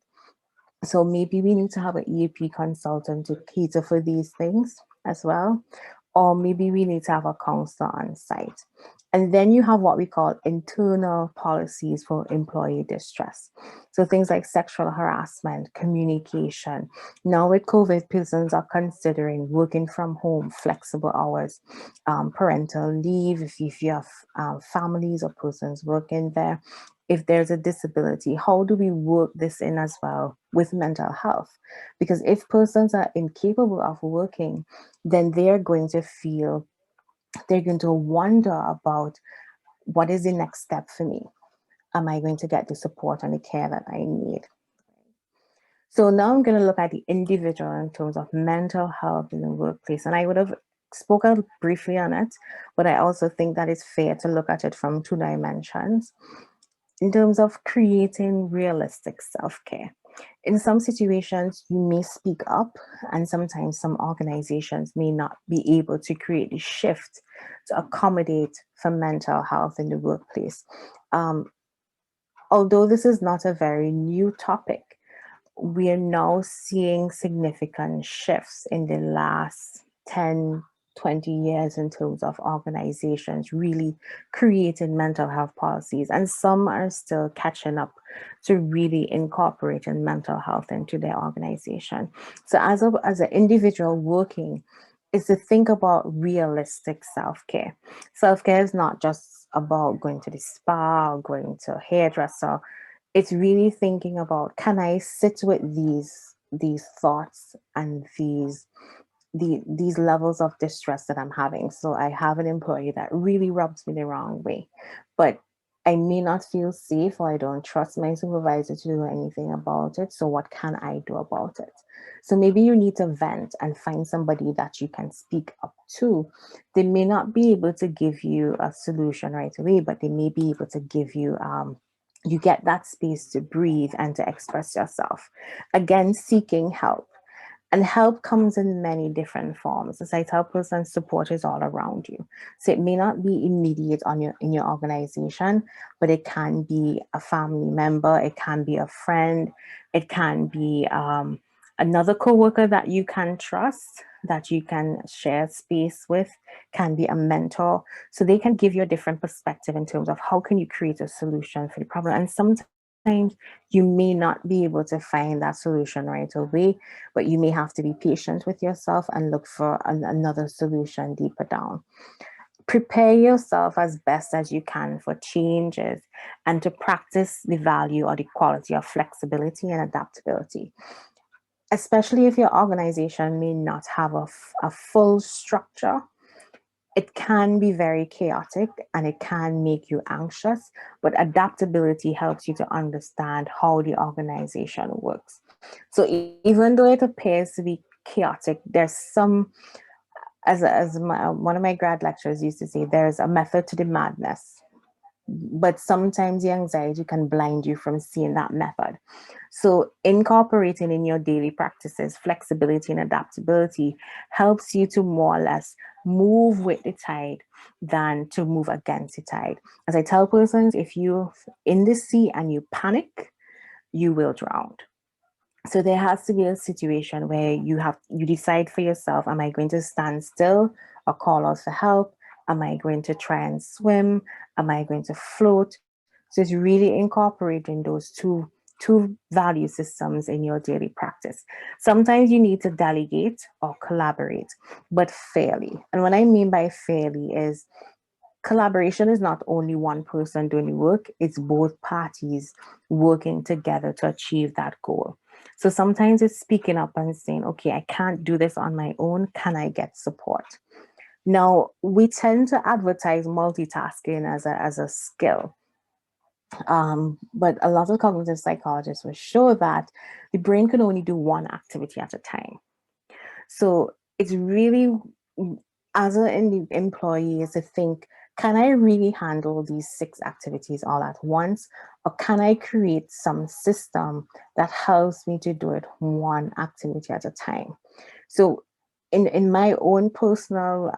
Speaker 3: So maybe we need to have an EAP consultant to cater for these things as well. Or maybe we need to have a counselor on site. And then you have what we call internal policies for employee distress. So things like sexual harassment, communication. Now with COVID, persons are considering working from home, flexible hours, parental leave, if you have families or persons working there. If there's a disability, how do we work this in as well with mental health? Because if persons are incapable of working, then they're going to wonder about, what is the next step for me? Am I going to get the support and the care that I need? So now I'm going to look at the individual in terms of mental health in the workplace. And I would have spoken briefly on it, but I also think that it's fair to look at it from two dimensions in terms of creating realistic self-care. In some situations, you may speak up, and sometimes some organizations may not be able to create the shift to accommodate for mental health in the workplace. although this is not a very new topic, we are now seeing significant shifts in the last 10, 20 years in terms of organizations really creating mental health policies. And some are still catching up to really incorporating mental health into their organization. So as an individual working, is to think about realistic self-care. Self-care is not just about going to the spa or going to a hairdresser. It's really thinking about, can I sit with these thoughts and these levels of distress that I'm having? So I have an employee that really rubs me the wrong way, but I may not feel safe, or I don't trust my supervisor to do anything about it. So what can I do about it? So maybe you need to vent and find somebody that you can speak up to. They may not be able to give you a solution right away, but they may be able to give you you get that space to breathe and to express yourself. Again, seeking help. And help comes in many different forms. As I tell persons, support is all around you. So it may not be immediate in your organization, but it can be a family member, it can be a friend, it can be another coworker that you can trust, that you can share space with, can be a mentor. So they can give you a different perspective in terms of how can you create a solution for the problem. And sometimes you may not be able to find that solution right away, but you may have to be patient with yourself and look for another solution deeper down. Prepare yourself as best as you can for changes and to practice the value or the quality of flexibility and adaptability, especially if your organization may not have a full structure. It can be very chaotic and it can make you anxious, but adaptability helps you to understand how the organization works. So even though it appears to be chaotic, there's some, one of my grad lecturers used to say, there's a method to the madness, but sometimes the anxiety can blind you from seeing that method. So incorporating in your daily practices flexibility and adaptability helps you to more or less move with the tide than to move against the tide. As I tell persons, if you're in the sea and you panic, you will drown. So there has to be a situation where you decide for yourself, am I going to stand still or call out for help? Am I going to try and swim? Am I going to float? So it's really incorporating those two value systems in your daily practice. Sometimes you need to delegate or collaborate, but fairly. And what I mean by fairly is collaboration is not only one person doing the work, it's both parties working together to achieve that goal. So sometimes it's speaking up and saying, okay, I can't do this on my own. Can I get support? Now, we tend to advertise multitasking as a skill. But a lot of cognitive psychologists will show that the brain can only do one activity at a time. So it's really, as an employee, is to think, can I really handle these 6 activities all at once? Or can I create some system that helps me to do it one activity at a time? So in my own personal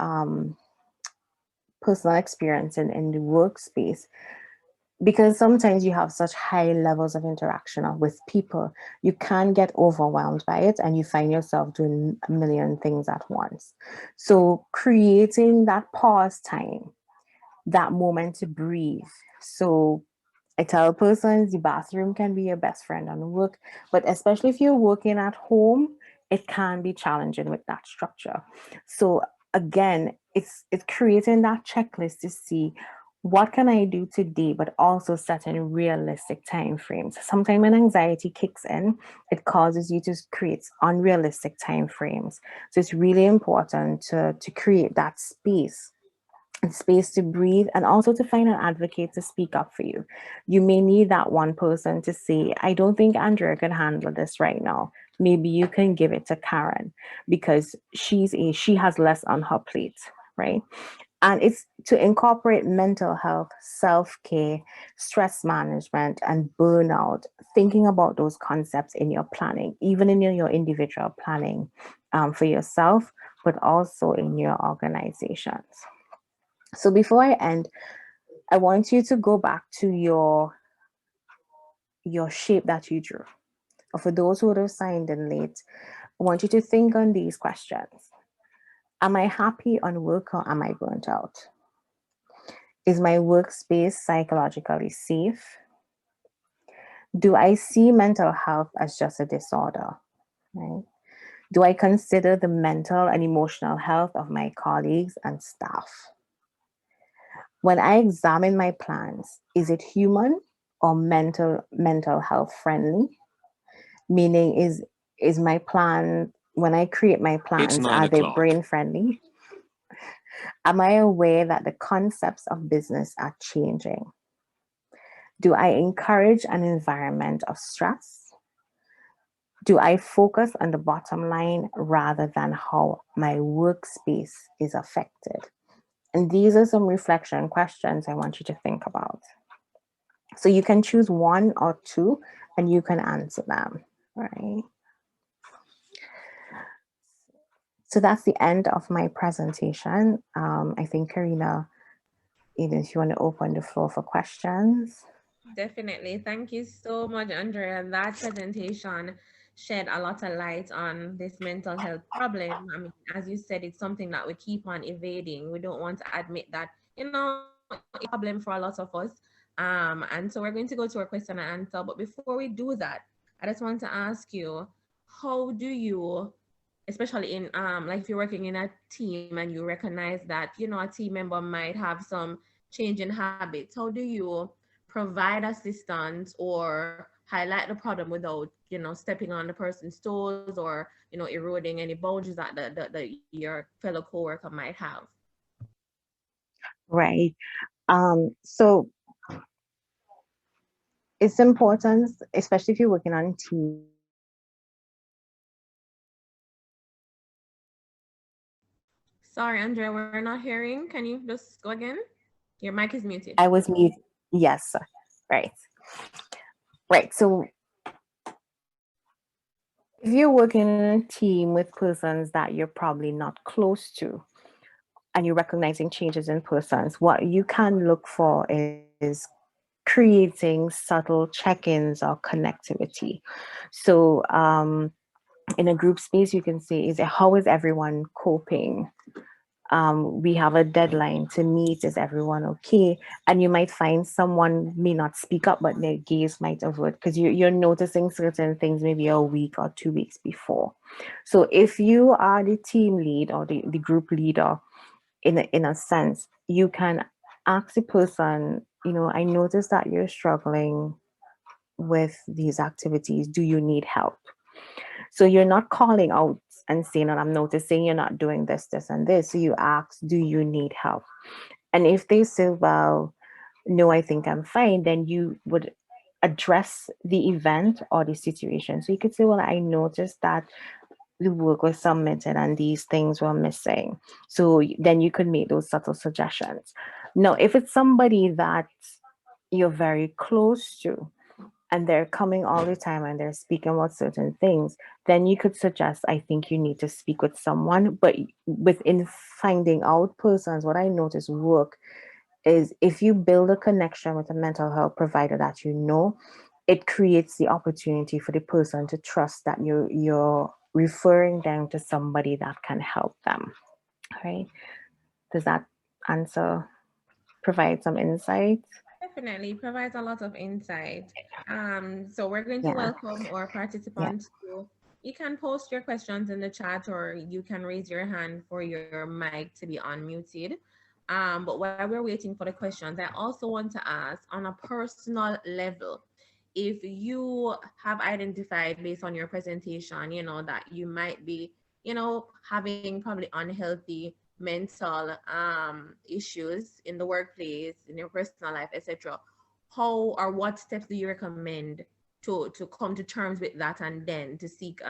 Speaker 3: experience in the workspace, because sometimes you have such high levels of interaction with people, you can get overwhelmed by it and you find yourself doing a million things at once. So creating that pause time, that moment to breathe. So I tell persons the bathroom can be your best friend on work, but especially if you're working at home, it can be challenging with that structure. So again, it's creating that checklist to see what can I do today, but also setting realistic time frames. Sometimes when anxiety kicks in, it causes you to create unrealistic time frames. So it's really important to create that space to breathe, and also to find an advocate to speak up for you. You may need that one person to say, I don't think Andrea can handle this right now. Maybe you can give it to Karen because she has less on her plate, right? And it's to incorporate mental health, self-care, stress management, and burnout, thinking about those concepts in your planning, even in your individual planning for yourself, but also in your organizations. So before I end, I want you to go back to your your shape that you drew. Or for those who would have signed in late, I want you to think on these questions. Am I happy on work or am I burnt out? Is my workspace psychologically safe? Do I see mental health as just a disorder? Right? Do I consider the mental and emotional health of my colleagues and staff? When I examine my plans, is it human or mental health friendly? Meaning, is my plan, when I create my plans, are they brain friendly? Am I aware that the concepts of business are changing? Do I encourage an environment of stress? Do I focus on the bottom line rather than how my workspace is affected? And these are some reflection questions I want you to think about. So you can choose one or two and you can answer them, right? So that's the end of my presentation. I think Karina, if you want to open the floor for questions.
Speaker 1: Definitely. Thank you so much, Andrea. That presentation shed a lot of light on this mental health problem. I mean, as you said, it's something that we keep on evading. We don't want to admit that, it's a problem for a lot of us. And so we're going to go to our question and answer. But before we do that, I just want to ask you, how do you, especially in like if you're working in a team and you recognize that, a team member might have some change in habits, how do you provide assistance or highlight the problem without stepping on the person's toes or eroding any boundaries that your fellow coworker might have?
Speaker 3: Right. So it's important, especially if you're working on teams,
Speaker 1: Sorry, Andrea, we're not hearing. Can you just go again? Your mic is muted.
Speaker 3: I was mute. Yes, right. Right. So if you're working in a team with persons that you're probably not close to, and you're recognizing changes in persons, what you can look for is creating subtle check-ins or connectivity. So in a group space, you can say, how is everyone coping? We have a deadline to meet. Is everyone okay? And you might find someone may not speak up, but their gaze might avert because you're noticing certain things maybe a week or 2 weeks before. So if you are the team lead or the group leader, in a sense, you can ask the person, I noticed that you're struggling with these activities. Do you need help? So you're not calling out and saying, I'm noticing you're not doing this, this, and this. So you ask, do you need help? And if they say, well, no, I think I'm fine, then you would address the event or the situation. So you could say, well, I noticed that the work was submitted and these things were missing. So then you could make those subtle suggestions. Now, if it's somebody that you're very close to, and they're coming all the time and they're speaking about certain things, then you could suggest, I think you need to speak with someone. But within finding out persons, what I notice work is if you build a connection with a mental health provider that it creates the opportunity for the person to trust that you're referring them to somebody that can help them. Right? Does that answer provide some insight?
Speaker 1: Definitely provides a lot of insight. So we're going to
Speaker 3: Yeah.
Speaker 1: welcome our
Speaker 3: Yeah.
Speaker 1: participants to, you can post your questions in the chat or you can raise your hand for your mic to be unmuted. But while we're waiting for the questions, I also want to ask on a personal level, if you have identified based on your presentation, that you might be, having probably unhealthy mental issues in the workplace, in your personal life, etc. How or what steps do you recommend to come to terms with that and then to seek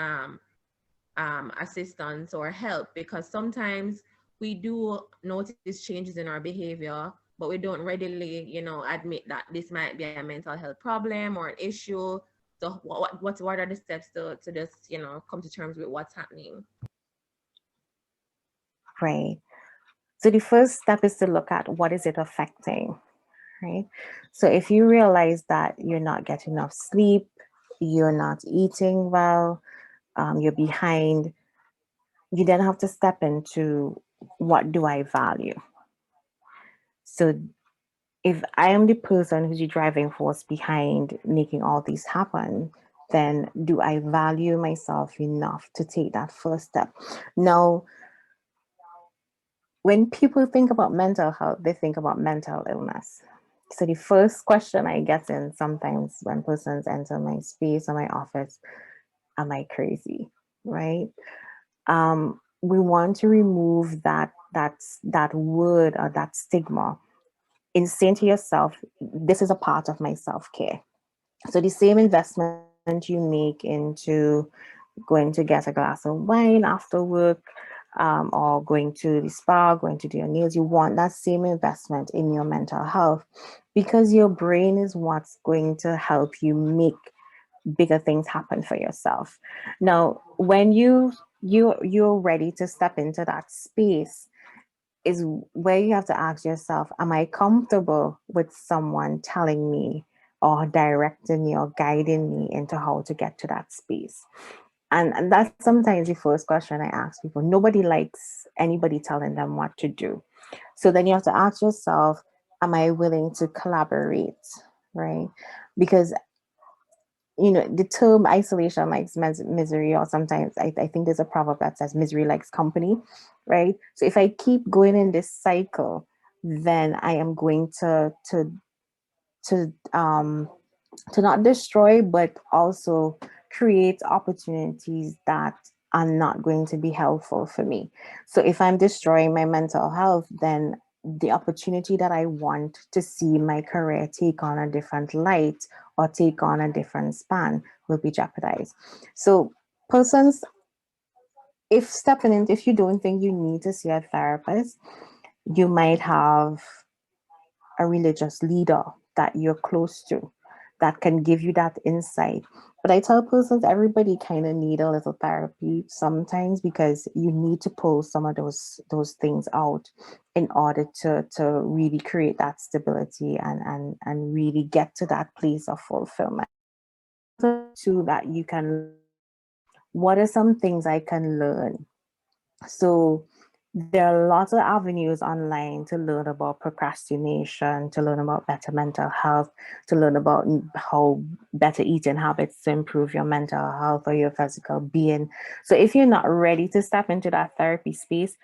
Speaker 1: assistance or help? Because sometimes we do notice changes in our behavior, but we don't readily, admit that this might be a mental health problem or an issue. So what are the steps to just, come to terms with what's happening?
Speaker 3: Right. So the first step is to look at what is it affecting. right? So if you realize that you're not getting enough sleep, you're not eating well, you're behind, you then have to step into what do I value? So if I am the person who's the driving force behind making all these happen, then do I value myself enough to take that first step? Now, when people think about mental health, they think about mental illness. So the first question I get in sometimes when persons enter my space or my office, am I crazy? Right? We want to remove that word or that stigma in saying to yourself, this is a part of my self-care. So the same investment you make into going to get a glass of wine after work, or going to the spa, going to do your nails, you want that same investment in your mental health, because your brain is what's going to help you make bigger things happen for yourself. Now, when you're ready to step into that space, is where you have to ask yourself, am I comfortable with someone telling me or directing me or guiding me into how to get to that space? And that's sometimes the first question I ask people. Nobody likes anybody telling them what to do. So then you have to ask yourself, am I willing to collaborate? Right? Because the term isolation likes misery, or sometimes I think there's a proverb that says misery likes company, right? So if I keep going in this cycle, then I am going to to not destroy, but also create opportunities that are not going to be helpful for me. So if I'm destroying my mental health, then the opportunity that I want to see my career take on a different light or take on a different span will be jeopardized. So persons, if you don't think you need to see a therapist, you might have a religious leader that you're close to that can give you that insight. But I tell persons, everybody kind of need a little therapy sometimes, because you need to pull some of those things out in order to really create that stability and really get to that place of fulfillment. Too, that you can learn. What are some things I can learn? So there are lots of avenues online to learn about procrastination, to learn about better mental health, to learn about how better eating habits to improve your mental health or your physical being. So if you're not ready to step into that therapy space,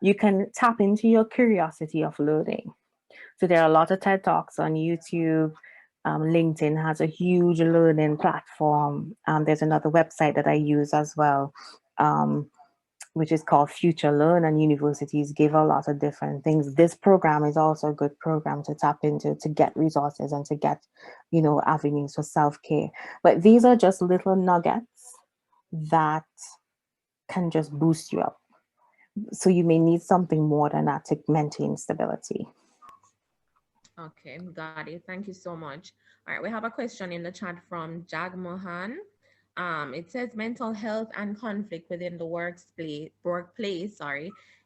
Speaker 3: you can tap into your curiosity of learning. So there are a lot of TED Talks on YouTube. LinkedIn has a huge learning platform. There's another website that I use as well, which is called Future Learn, and universities give a lot of different things. This program is also a good program to tap into to get resources and to get, avenues for self-care. But these are just little nuggets that can just boost you up. So you may need something more than that to maintain stability.
Speaker 1: Okay, got it. Thank you so much. All right, we have a question in the chat from Jagmohan. It says mental health and conflict within the workplace,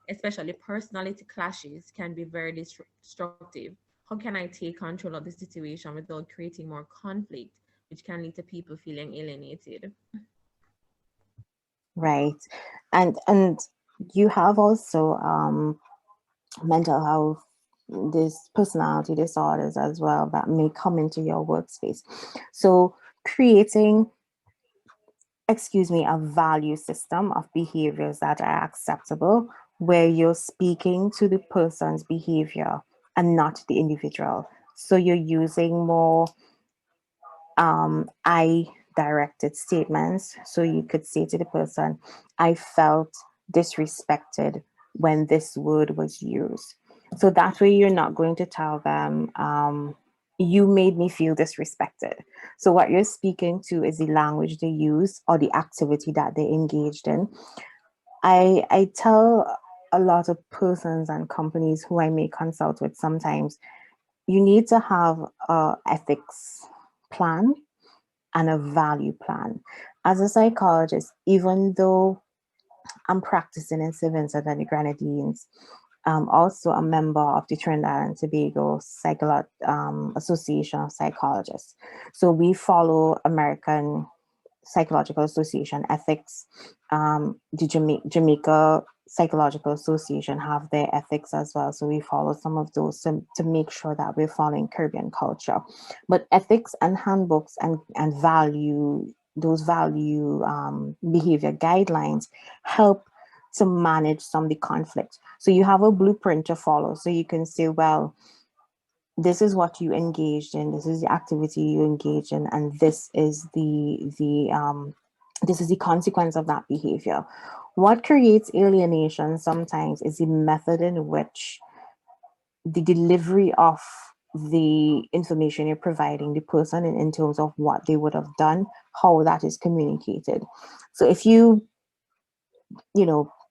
Speaker 1: especially personality clashes, can be very destructive. How can I take control of the situation without creating more conflict, which can lead to people feeling alienated?
Speaker 3: Right. And you have also mental health, this personality disorders as well that may come into your workspace. So creating, a value system of behaviors that are acceptable, where you're speaking to the person's behavior and not the individual. So you're using more I directed statements. So you could say to the person, I felt disrespected when this word was used. So that way you're not going to tell them, you made me feel disrespected. So what you're speaking to is the language they use or the activity that they engaged in. I tell a lot of persons and companies who I may consult with sometimes, you need to have a ethics plan and a value plan. As a psychologist, even though I'm practicing in St. Vincent and the Grenadines, Also a member of the Trinidad and Tobago Association of Psychologists. So we follow American Psychological Association ethics. The Jamaica Psychological Association have their ethics as well. So we follow some of those to make sure that we're following Caribbean culture. But ethics and handbooks and those value behavior guidelines help to manage some of the conflict. So you have a blueprint to follow. So you can say, well, this is what you engaged in, this is the activity you engaged in, and this is the consequence of that behavior. What creates alienation sometimes is the method in which the delivery of the information you're providing the person in terms of what they would have done, how that is communicated. So if you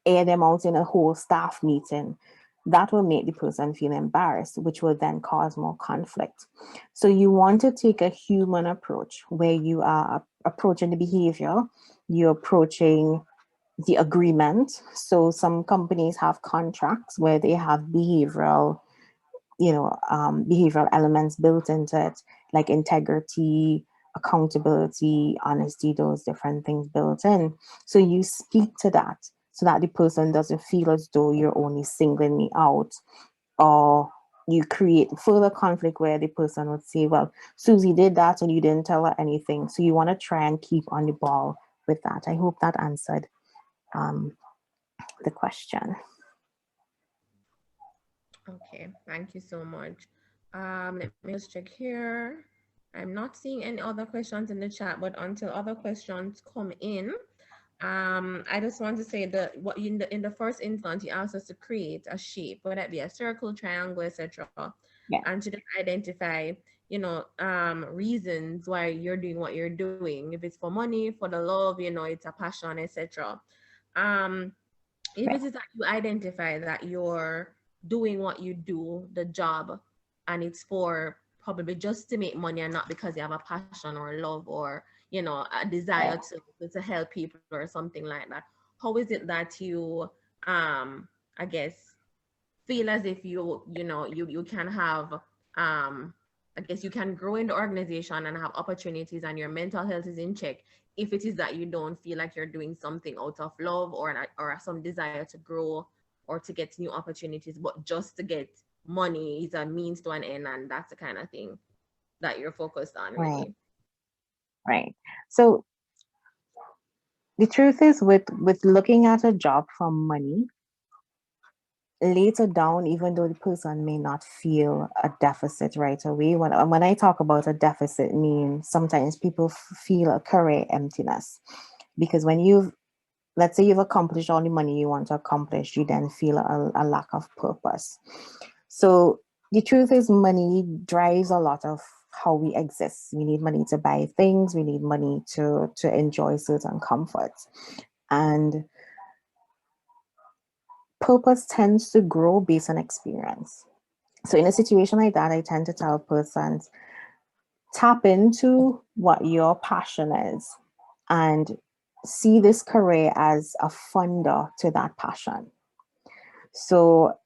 Speaker 3: air them out in a whole staff meeting, that will make the person feel embarrassed, which will then cause more conflict. So you want to take a human approach where you are approaching the behavior, you're approaching the agreement. So some companies have contracts where they have behavioral elements built into it, like integrity, accountability, honesty, those different things built in. So you speak to that so that the person doesn't feel as though you're only singling me out, or you create further conflict where the person would say, well, Susie did that and you didn't tell her anything. So you want to try and keep on the ball with that. I hope that answered the question.
Speaker 1: Okay, thank you so much. Let me just check here. I'm not seeing any other questions in the chat, but until other questions come in, I just want to say that what in the first instance, you asked us to create a shape, whether it be a circle, triangle, etc.,
Speaker 3: Yeah.
Speaker 1: and to just identify, reasons why you're doing what you're doing. If it's for money, for the love, it's a passion, etc. Um, if
Speaker 3: Right.
Speaker 1: it is that you identify that you're doing what you do, the job, and it's for probably just to make money and not because you have a passion or love or a desire
Speaker 3: Right.
Speaker 1: to help people or something like that, how is it that you I guess feel as if you can have I guess you can grow in the organization and have opportunities and your mental health is in check if it is that you don't feel like you're doing something out of love or some desire to grow or to get new opportunities, but just to get money is a means to an end, and that's the kind of thing that you're focused on,
Speaker 3: Right.
Speaker 1: really.
Speaker 3: Right. So the truth is, with looking at a job for money, later down, even though the person may not feel a deficit right away, when I talk about a deficit, means sometimes people feel a career emptiness, because when let's say you've accomplished all the money you want to accomplish, you then feel a lack of purpose. So the truth is, money drives a lot of how we exist. We need money to buy things. We need money to enjoy certain comforts. And purpose tends to grow based on experience. So in a situation like that, I tend to tell persons, tap into what your passion is and see this career as a funder to that passion. So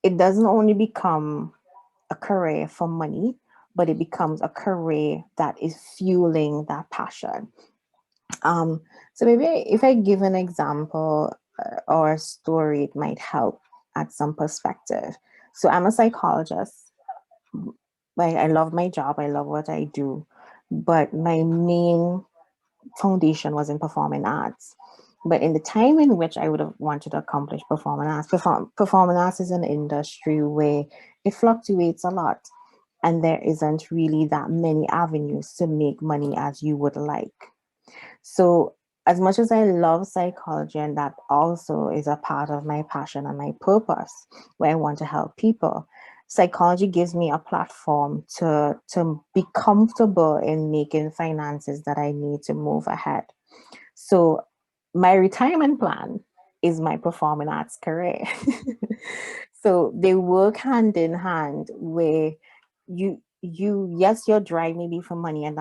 Speaker 3: it doesn't only become a career for money, but it becomes a career that is fueling that passion. So maybe if I give an example or a story, it might help at some perspective. So I'm a psychologist. I love my job. I love what I do, but my main foundation was in performing arts. But in the time in which I would have wanted to accomplish performing arts is an industry where it fluctuates a lot, and there isn't really that many avenues to make money as you would like. So as much as I love psychology, and that also is a part of my passion and my purpose, where I want to help people, psychology gives me a platform to be comfortable in making finances that I need to move ahead. So my retirement plan is my performing arts career. So they work hand in hand, where you yes, your drive may be for money, and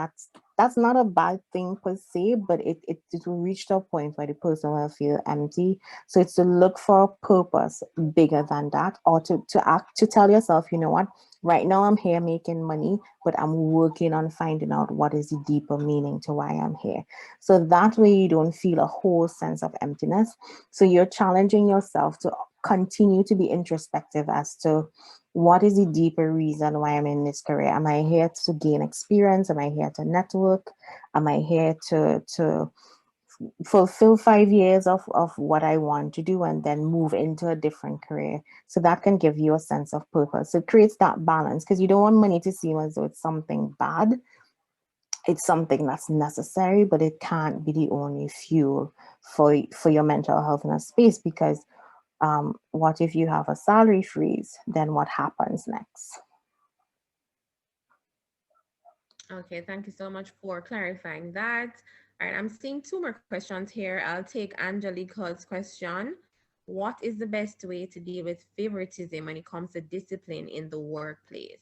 Speaker 3: that's not a bad thing per se, but it will reach to a point where the person will feel empty. So it's to look for a purpose bigger than that, or to tell yourself, you know what, right now I'm here making money, but I'm working on finding out what is the deeper meaning to why I'm here. So that way you don't feel a whole sense of emptiness. So you're challenging yourself to continue to be introspective as to what is the deeper reason why I'm in this career. Am I here to gain experience? Am I here to network? Am I here to fulfill 5 years of what I want to do and then move into a different career? So that can give you a sense of purpose. So it creates that balance, because you don't want money to seem as though it's something bad. It's something that's necessary, but it can't be the only fuel for your mental health in a space, because what if you have a salary freeze? Then what happens next?
Speaker 1: Okay, thank you so much for clarifying that. All right, I'm seeing two more questions here. I'll take Angelica's question. What is the best way to deal with favoritism when it comes to discipline in the workplace?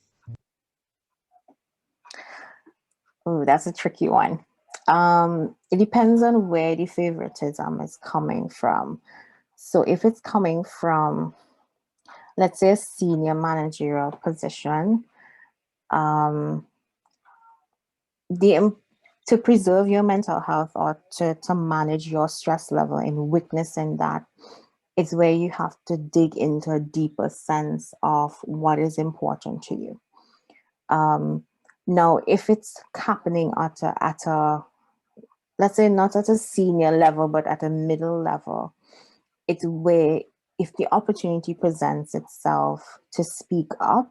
Speaker 3: Oh, that's a tricky one. It depends on where the favoritism is coming from. So if it's coming from, let's say, a senior managerial position, um, the to preserve your mental health, or to manage your stress level in witnessing that, it's where you have to dig into a deeper sense of what is important to you. Um, Now, if it's happening at a, let's say, not at a senior level, but at a middle level, it's where, if the opportunity presents itself to speak up,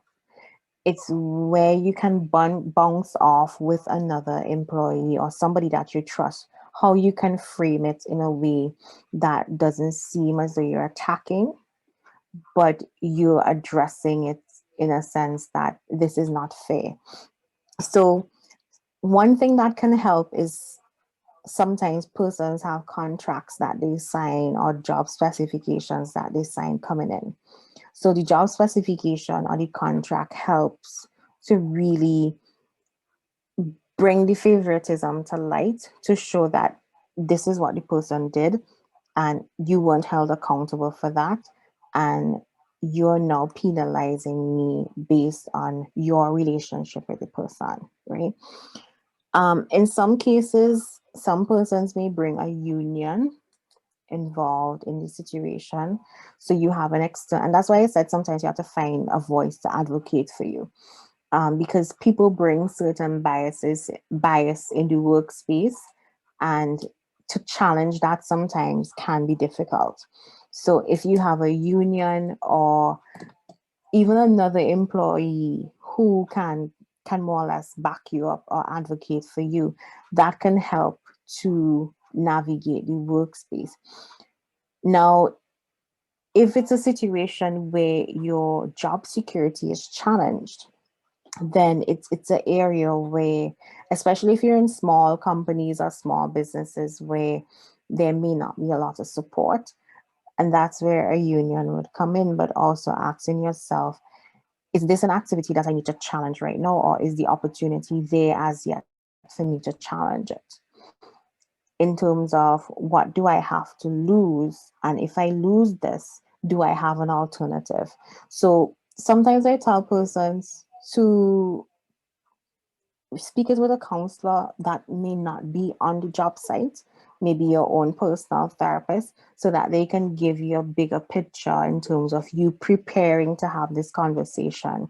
Speaker 3: it's where you can bounce off with another employee or somebody that you trust, how you can frame it in a way that doesn't seem as though you're attacking, but you're addressing it in a sense that this is not fair. So one thing that can help is, sometimes persons have contracts that they sign or job specifications that they sign coming in. So the job specification or the contract helps to really bring the favoritism to light, to show that this is what the person did and you weren't held accountable for that. And you're now penalizing me based on your relationship with the person, right? In some cases, some persons may bring a union involved in the situation. So you have an extra, and that's why I said sometimes you have to find a voice to advocate for you. Because people bring certain bias in the workspace, and to challenge that sometimes can be difficult. So if you have a union or even another employee who can more or less back you up or advocate for you, that can help to navigate the workspace. Now, if it's a situation where your job security is challenged, then it's an area where, especially if you're in small companies or small businesses, where there may not be a lot of support, and that's where a union would come in. But also asking yourself, is this an activity that I need to challenge right now, or is the opportunity there as yet for me to challenge it? In terms of, what do I have to lose? And if I lose this, do I have an alternative? So sometimes I tell persons to speak it with a counselor that may not be on the job site, maybe your own personal therapist, so that they can give you a bigger picture in terms of you preparing to have this conversation,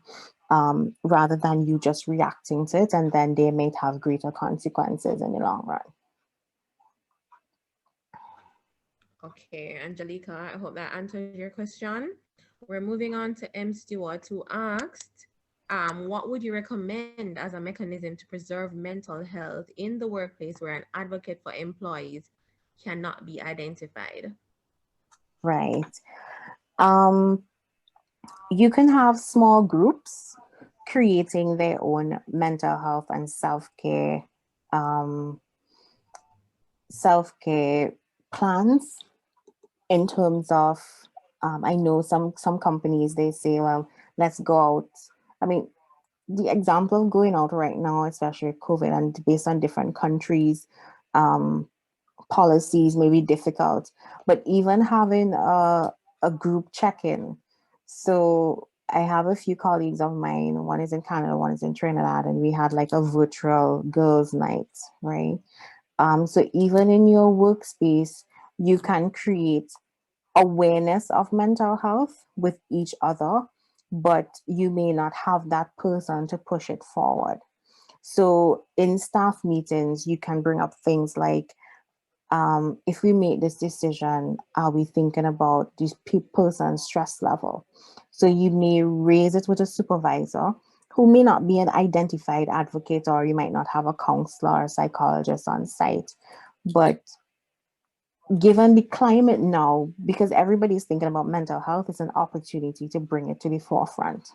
Speaker 3: rather than you just reacting to it, and then they may have greater consequences in the long run.
Speaker 1: Okay, Angelica, I hope that answers your question. We're moving on to M. Stewart, who asked, what would you recommend as a mechanism to preserve mental health in the workplace where an advocate for employees cannot be identified?
Speaker 3: Right. Um, you can have small groups creating their own mental health and um, self-care plans, in terms of, I know some companies, they say, well, let's go out. I mean, the example of going out right now, especially with COVID and based on different countries, um, policies may be difficult, but even having a group check-in. So I have a few colleagues of mine, one is in Canada, one is in Trinidad, and we had like a virtual girls' night, right? So even in your workspace, you can create awareness of mental health with each other, but you may not have that person to push it forward. So in staff meetings, you can bring up things like, if we make this decision, are we thinking about this person's stress level? So you may raise it with a supervisor who may not be an identified advocate, or you might not have a counselor or psychologist on site. But given the climate now, because everybody's thinking about mental health, it's an opportunity to bring it to the forefront.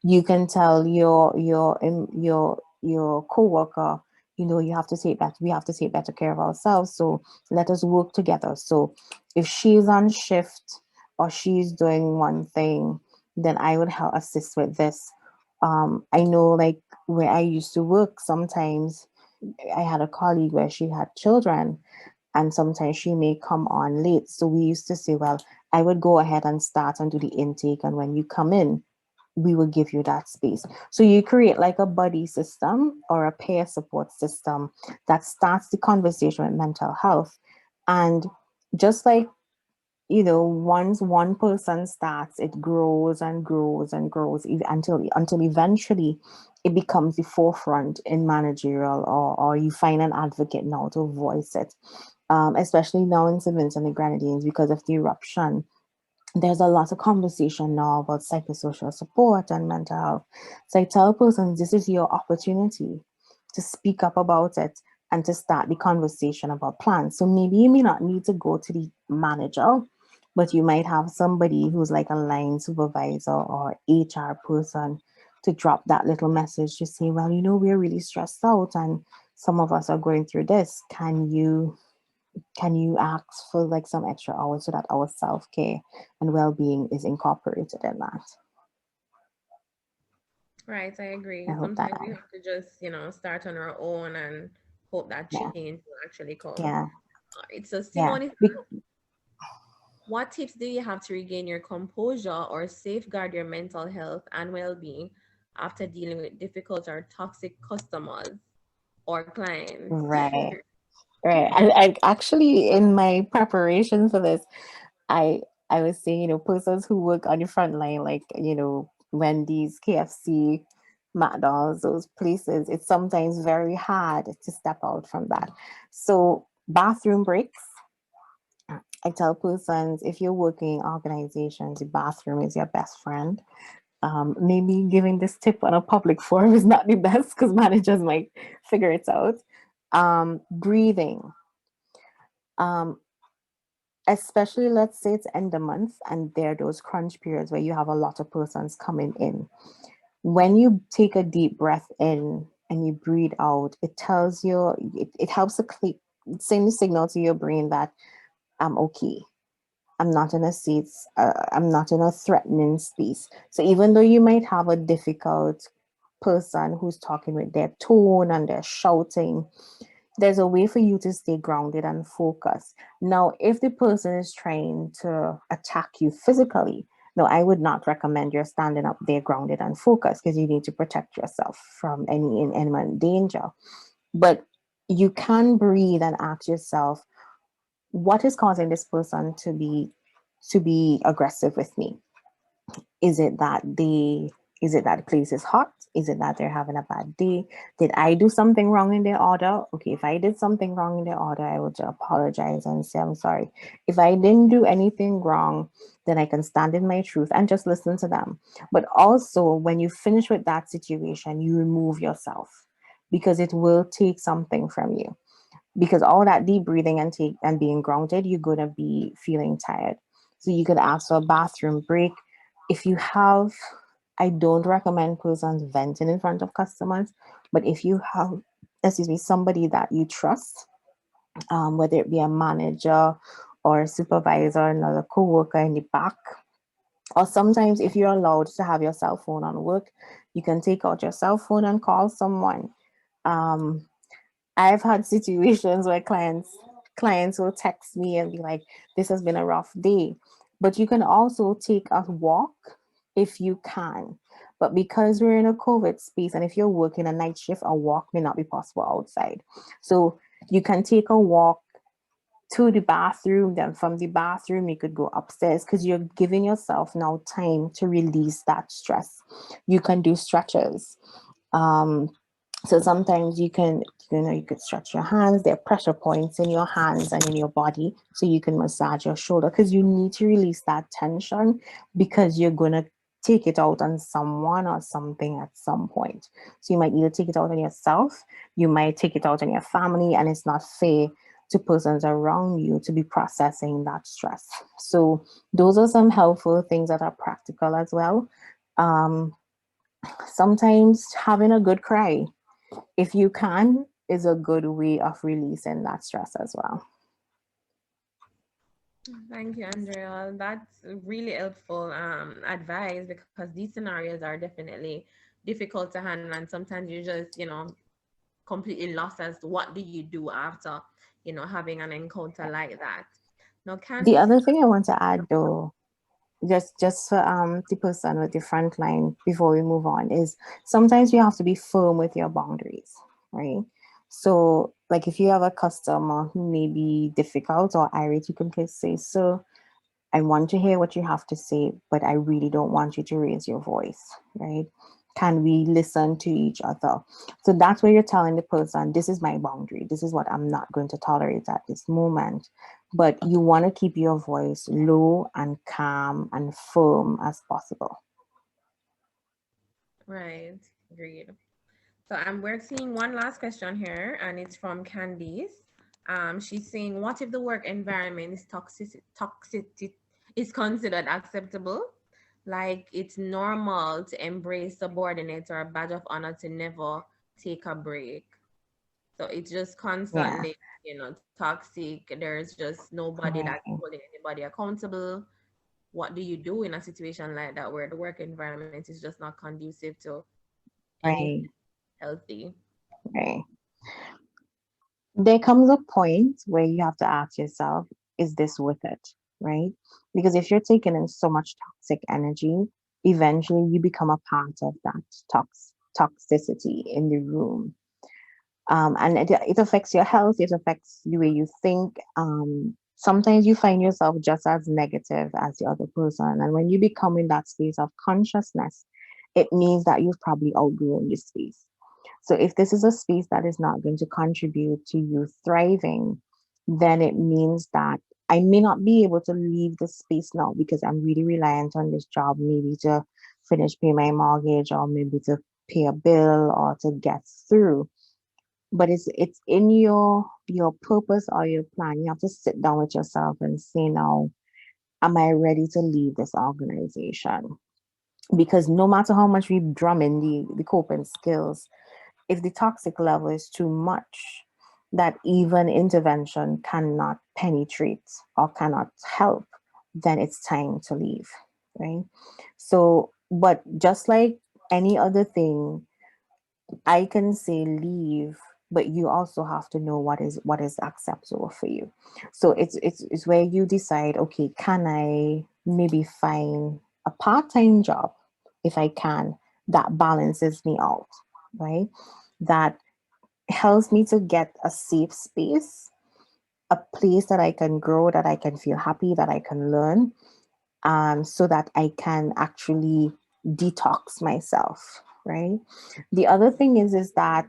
Speaker 3: You can tell your coworker, you have to take that, we have to take better care of ourselves, so let us work together. So if she's on shift or she's doing one thing, then I would help assist with this. I know, like, where I used to work, sometimes I had a colleague where she had children, and sometimes she may come on late, so we used to say, well, I would go ahead and start and do the intake, and when you come in, we will give you that space. So you create like a buddy system or a peer support system that starts the conversation with mental health. And just like, once one person starts, it grows and grows and grows until eventually it becomes the forefront in managerial, or you find an advocate now to voice it. Especially now in St. Vincent and the Grenadines, because of the eruption, there's a lot of conversation now about psychosocial support and mental health. So I tell persons, this is your opportunity to speak up about it and to start the conversation about plans. So maybe you may not need to go to the manager, but you might have somebody who's like a line supervisor or HR person to drop that little message to say, well, we're really stressed out and some of us are going through this. Can you ask for like some extra hours so that our self-care and well-being is incorporated in that?
Speaker 1: Right, I agree.
Speaker 3: I hope that
Speaker 1: Sometimes we have to just, start on our own and hope that
Speaker 3: yeah,
Speaker 1: change will actually come.
Speaker 3: yeah,
Speaker 1: All right, so
Speaker 3: yeah.
Speaker 1: Simone, what tips do you have to regain your composure or safeguard your mental health and well-being after dealing with difficult or toxic customers or clients?
Speaker 3: Right, right. I actually, in my preparation for this, I I was saying, persons who work on the front line, like, Wendy's, KFC, McDonald's, those places, it's sometimes very hard to step out from that. So bathroom breaks. I tell persons, if you're working in organizations, the bathroom is your best friend. Maybe giving this tip on a public forum is not the best because managers might figure it out. Breathing. Um, Especially, let's say it's end of month and there are those crunch periods where you have a lot of persons coming in. When you take a deep breath in and you breathe out, it tells you, it helps to send the signal to your brain that I'm okay. I'm not in a seat, I'm not in a threatening space. So even though you might have a difficult person who's talking with their tone and they're shouting, there's a way for you to stay grounded and focused. Now, if the person is trying to attack you physically, no, I would not recommend you're standing up there grounded and focused because you need to protect yourself from any imminent danger. But you can breathe and ask yourself, what is causing this person to be aggressive with me? Is it that the place is hot? Is it that they're having a bad day? Did I do something wrong in their order? Okay, if I did something wrong in their order, I would apologize and say I'm sorry. If I didn't do anything wrong, then I can stand in my truth and just listen to them. But also, when you finish with that situation, you remove yourself because it will take something from you, because all that deep breathing and being grounded, you're going to be feeling tired. So you could ask for a bathroom break. If you have, I don't recommend persons venting in front of customers, but if you have, excuse me, somebody that you trust, whether it be a manager or a supervisor, another coworker in the back, Or sometimes if you're allowed to have your cell phone on work, you can take out your cell phone and call someone. Um, I've had situations where clients will text me and be like, this has been a rough day. But you can also take a walk if you can. But because we're in a COVID space and if you're working a night shift, a walk may not be possible outside. So you can take a walk to the bathroom, then from the bathroom you could go upstairs, because you're giving yourself now time to release that stress. You can do stretches. um, so sometimes you can, you could stretch your hands. There are pressure points in your hands and in your body, so you can massage your shoulder, because you need to release that tension, because you're gonna take it out on someone or something at some point. So you might either take it out on yourself, you might take it out on your family, and it's not fair to persons around you to be processing that stress. So those are some helpful things that are practical as well. Um, Sometimes having a good cry, if you can, is a good way of releasing that stress as well.
Speaker 1: Thank you, Andrea. That's really helpful advice, because these scenarios are definitely difficult to handle, and sometimes you just, completely lost as to what do you do after, having an encounter like that. Now,
Speaker 3: The
Speaker 1: Candice,
Speaker 3: other thing I want to add though, just for the person with the front line before we move on, is sometimes you have to be firm with your boundaries, right? So like if you have a customer who may be difficult or irate, you can just say, so I want to hear what you have to say, but I really don't want you to raise your voice, right? Can we listen to each other? So that's where you're telling the person, this is my boundary. This is what I'm not going to tolerate at this moment. But you want to keep your voice low and calm and firm as possible.
Speaker 1: right, agreed. So we're seeing one last question here, and it's from Candice. She's saying, what if the work environment is toxicity is considered acceptable? Like it's normal to embrace subordinates or a badge of honor to never take a break. So it's just
Speaker 3: Yeah,
Speaker 1: constantly, toxic. There's just nobody that's
Speaker 3: right,
Speaker 1: holding anybody accountable. What do you do in a situation like that where the work environment is just not conducive to anything
Speaker 3: right,
Speaker 1: healthy?
Speaker 3: right. There comes a point where you have to ask yourself, is this worth it? Right? Because if you're taking in so much toxic energy, eventually you become a part of that toxicity in the room. And it affects your health, it affects the way you think. Sometimes you find yourself just as negative as the other person. And when you become in that space of consciousness, it means that you've probably outgrown this space. So if this is a space that is not going to contribute to you thriving, then it means that I may not be able to leave this space now because I'm really reliant on this job, maybe to finish pay my mortgage or maybe to pay a bill or to get through. But it's in your purpose or your plan. You have to sit down with yourself and say, now, am I ready to leave this organization? Because no matter how much we drum in the coping skills, if the toxic level is too much, that even intervention cannot penetrate or cannot help, then it's time to leave, right? So, but just like any other thing, I can say leave, but you also have to know what is acceptable for you. So it's where you decide, okay, can I maybe find a part-time job if I can, that balances me out, right? That helps me to get a safe space, a place that I can grow, that I can feel happy, that I can learn, so that I can actually detox myself, right? The other thing is that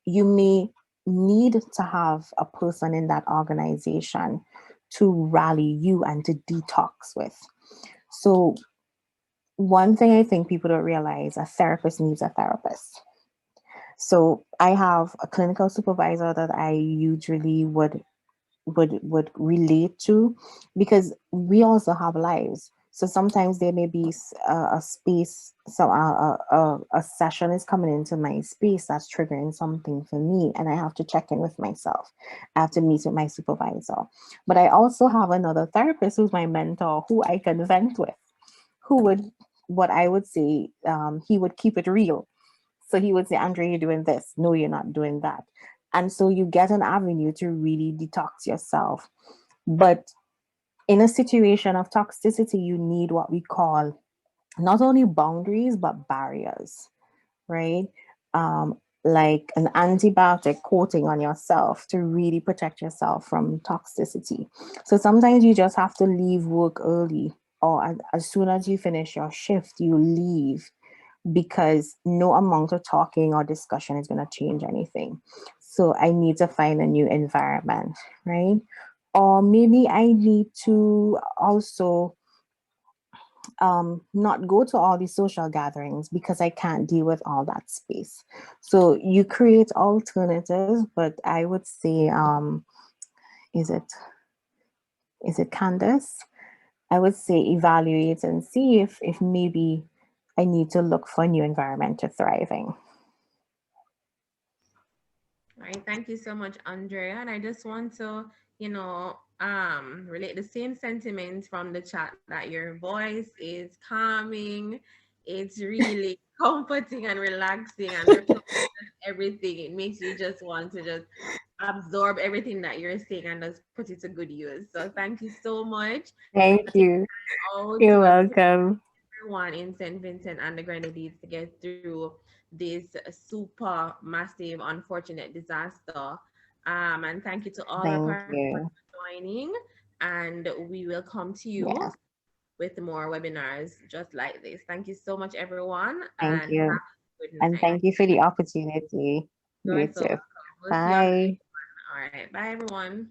Speaker 3: you may need to have a person in that organization to rally you and to detox with. So one thing I think people don't realize, a therapist needs a therapist. So I have a clinical supervisor that I usually would relate to, because we also have lives. So sometimes there may be a space, so a session is coming into my space that's triggering something for me, and I have to check in with myself. I have to meet with my supervisor, but I also have another therapist who's my mentor, who I can vent with. who would, what I would say, he would keep it real. So he would say, Andrea, you're doing this. No, you're not doing that. And so you get an avenue to really detox yourself. But in a situation of toxicity, you need what we call not only boundaries, but barriers, right? Like an antibiotic coating on yourself to really protect yourself from toxicity. So sometimes you just have to leave work early, or as soon as you finish your shift, you leave, because no amount of talking or discussion is going to change anything. So I need to find a new environment, right? Or maybe I need to also not go to all these social gatherings because I can't deal with all that space. So you create alternatives, but I would say, is it Candace? I would say evaluate and see if maybe I need to look for a new environment to thriving.
Speaker 1: All right, thank you so much, Andrea. And I just want to, relate the same sentiment from the chat that your voice is calming. It's really comforting and relaxing and reflects everything. It makes you just want to just absorb everything that you're saying and just put it to good use. So thank you so much
Speaker 3: Thank
Speaker 1: for taking
Speaker 3: you.
Speaker 1: out
Speaker 3: You're
Speaker 1: to assist
Speaker 3: welcome.
Speaker 1: everyone in St. Vincent and the Grenadines to get through this super massive, unfortunate disaster. And thank you to all our
Speaker 3: Thank
Speaker 1: participants
Speaker 3: you.
Speaker 1: for joining. And we will come to you
Speaker 3: Yes.
Speaker 1: with more webinars just like this. Thank you so much, everyone,
Speaker 3: Thank
Speaker 1: and have
Speaker 3: you.
Speaker 1: a good
Speaker 3: And
Speaker 1: night.
Speaker 3: thank you for the opportunity.
Speaker 1: You're
Speaker 3: You
Speaker 1: so
Speaker 3: too.
Speaker 1: welcome. We'll see you on the
Speaker 3: Bye.
Speaker 1: next one. All right. Bye, everyone.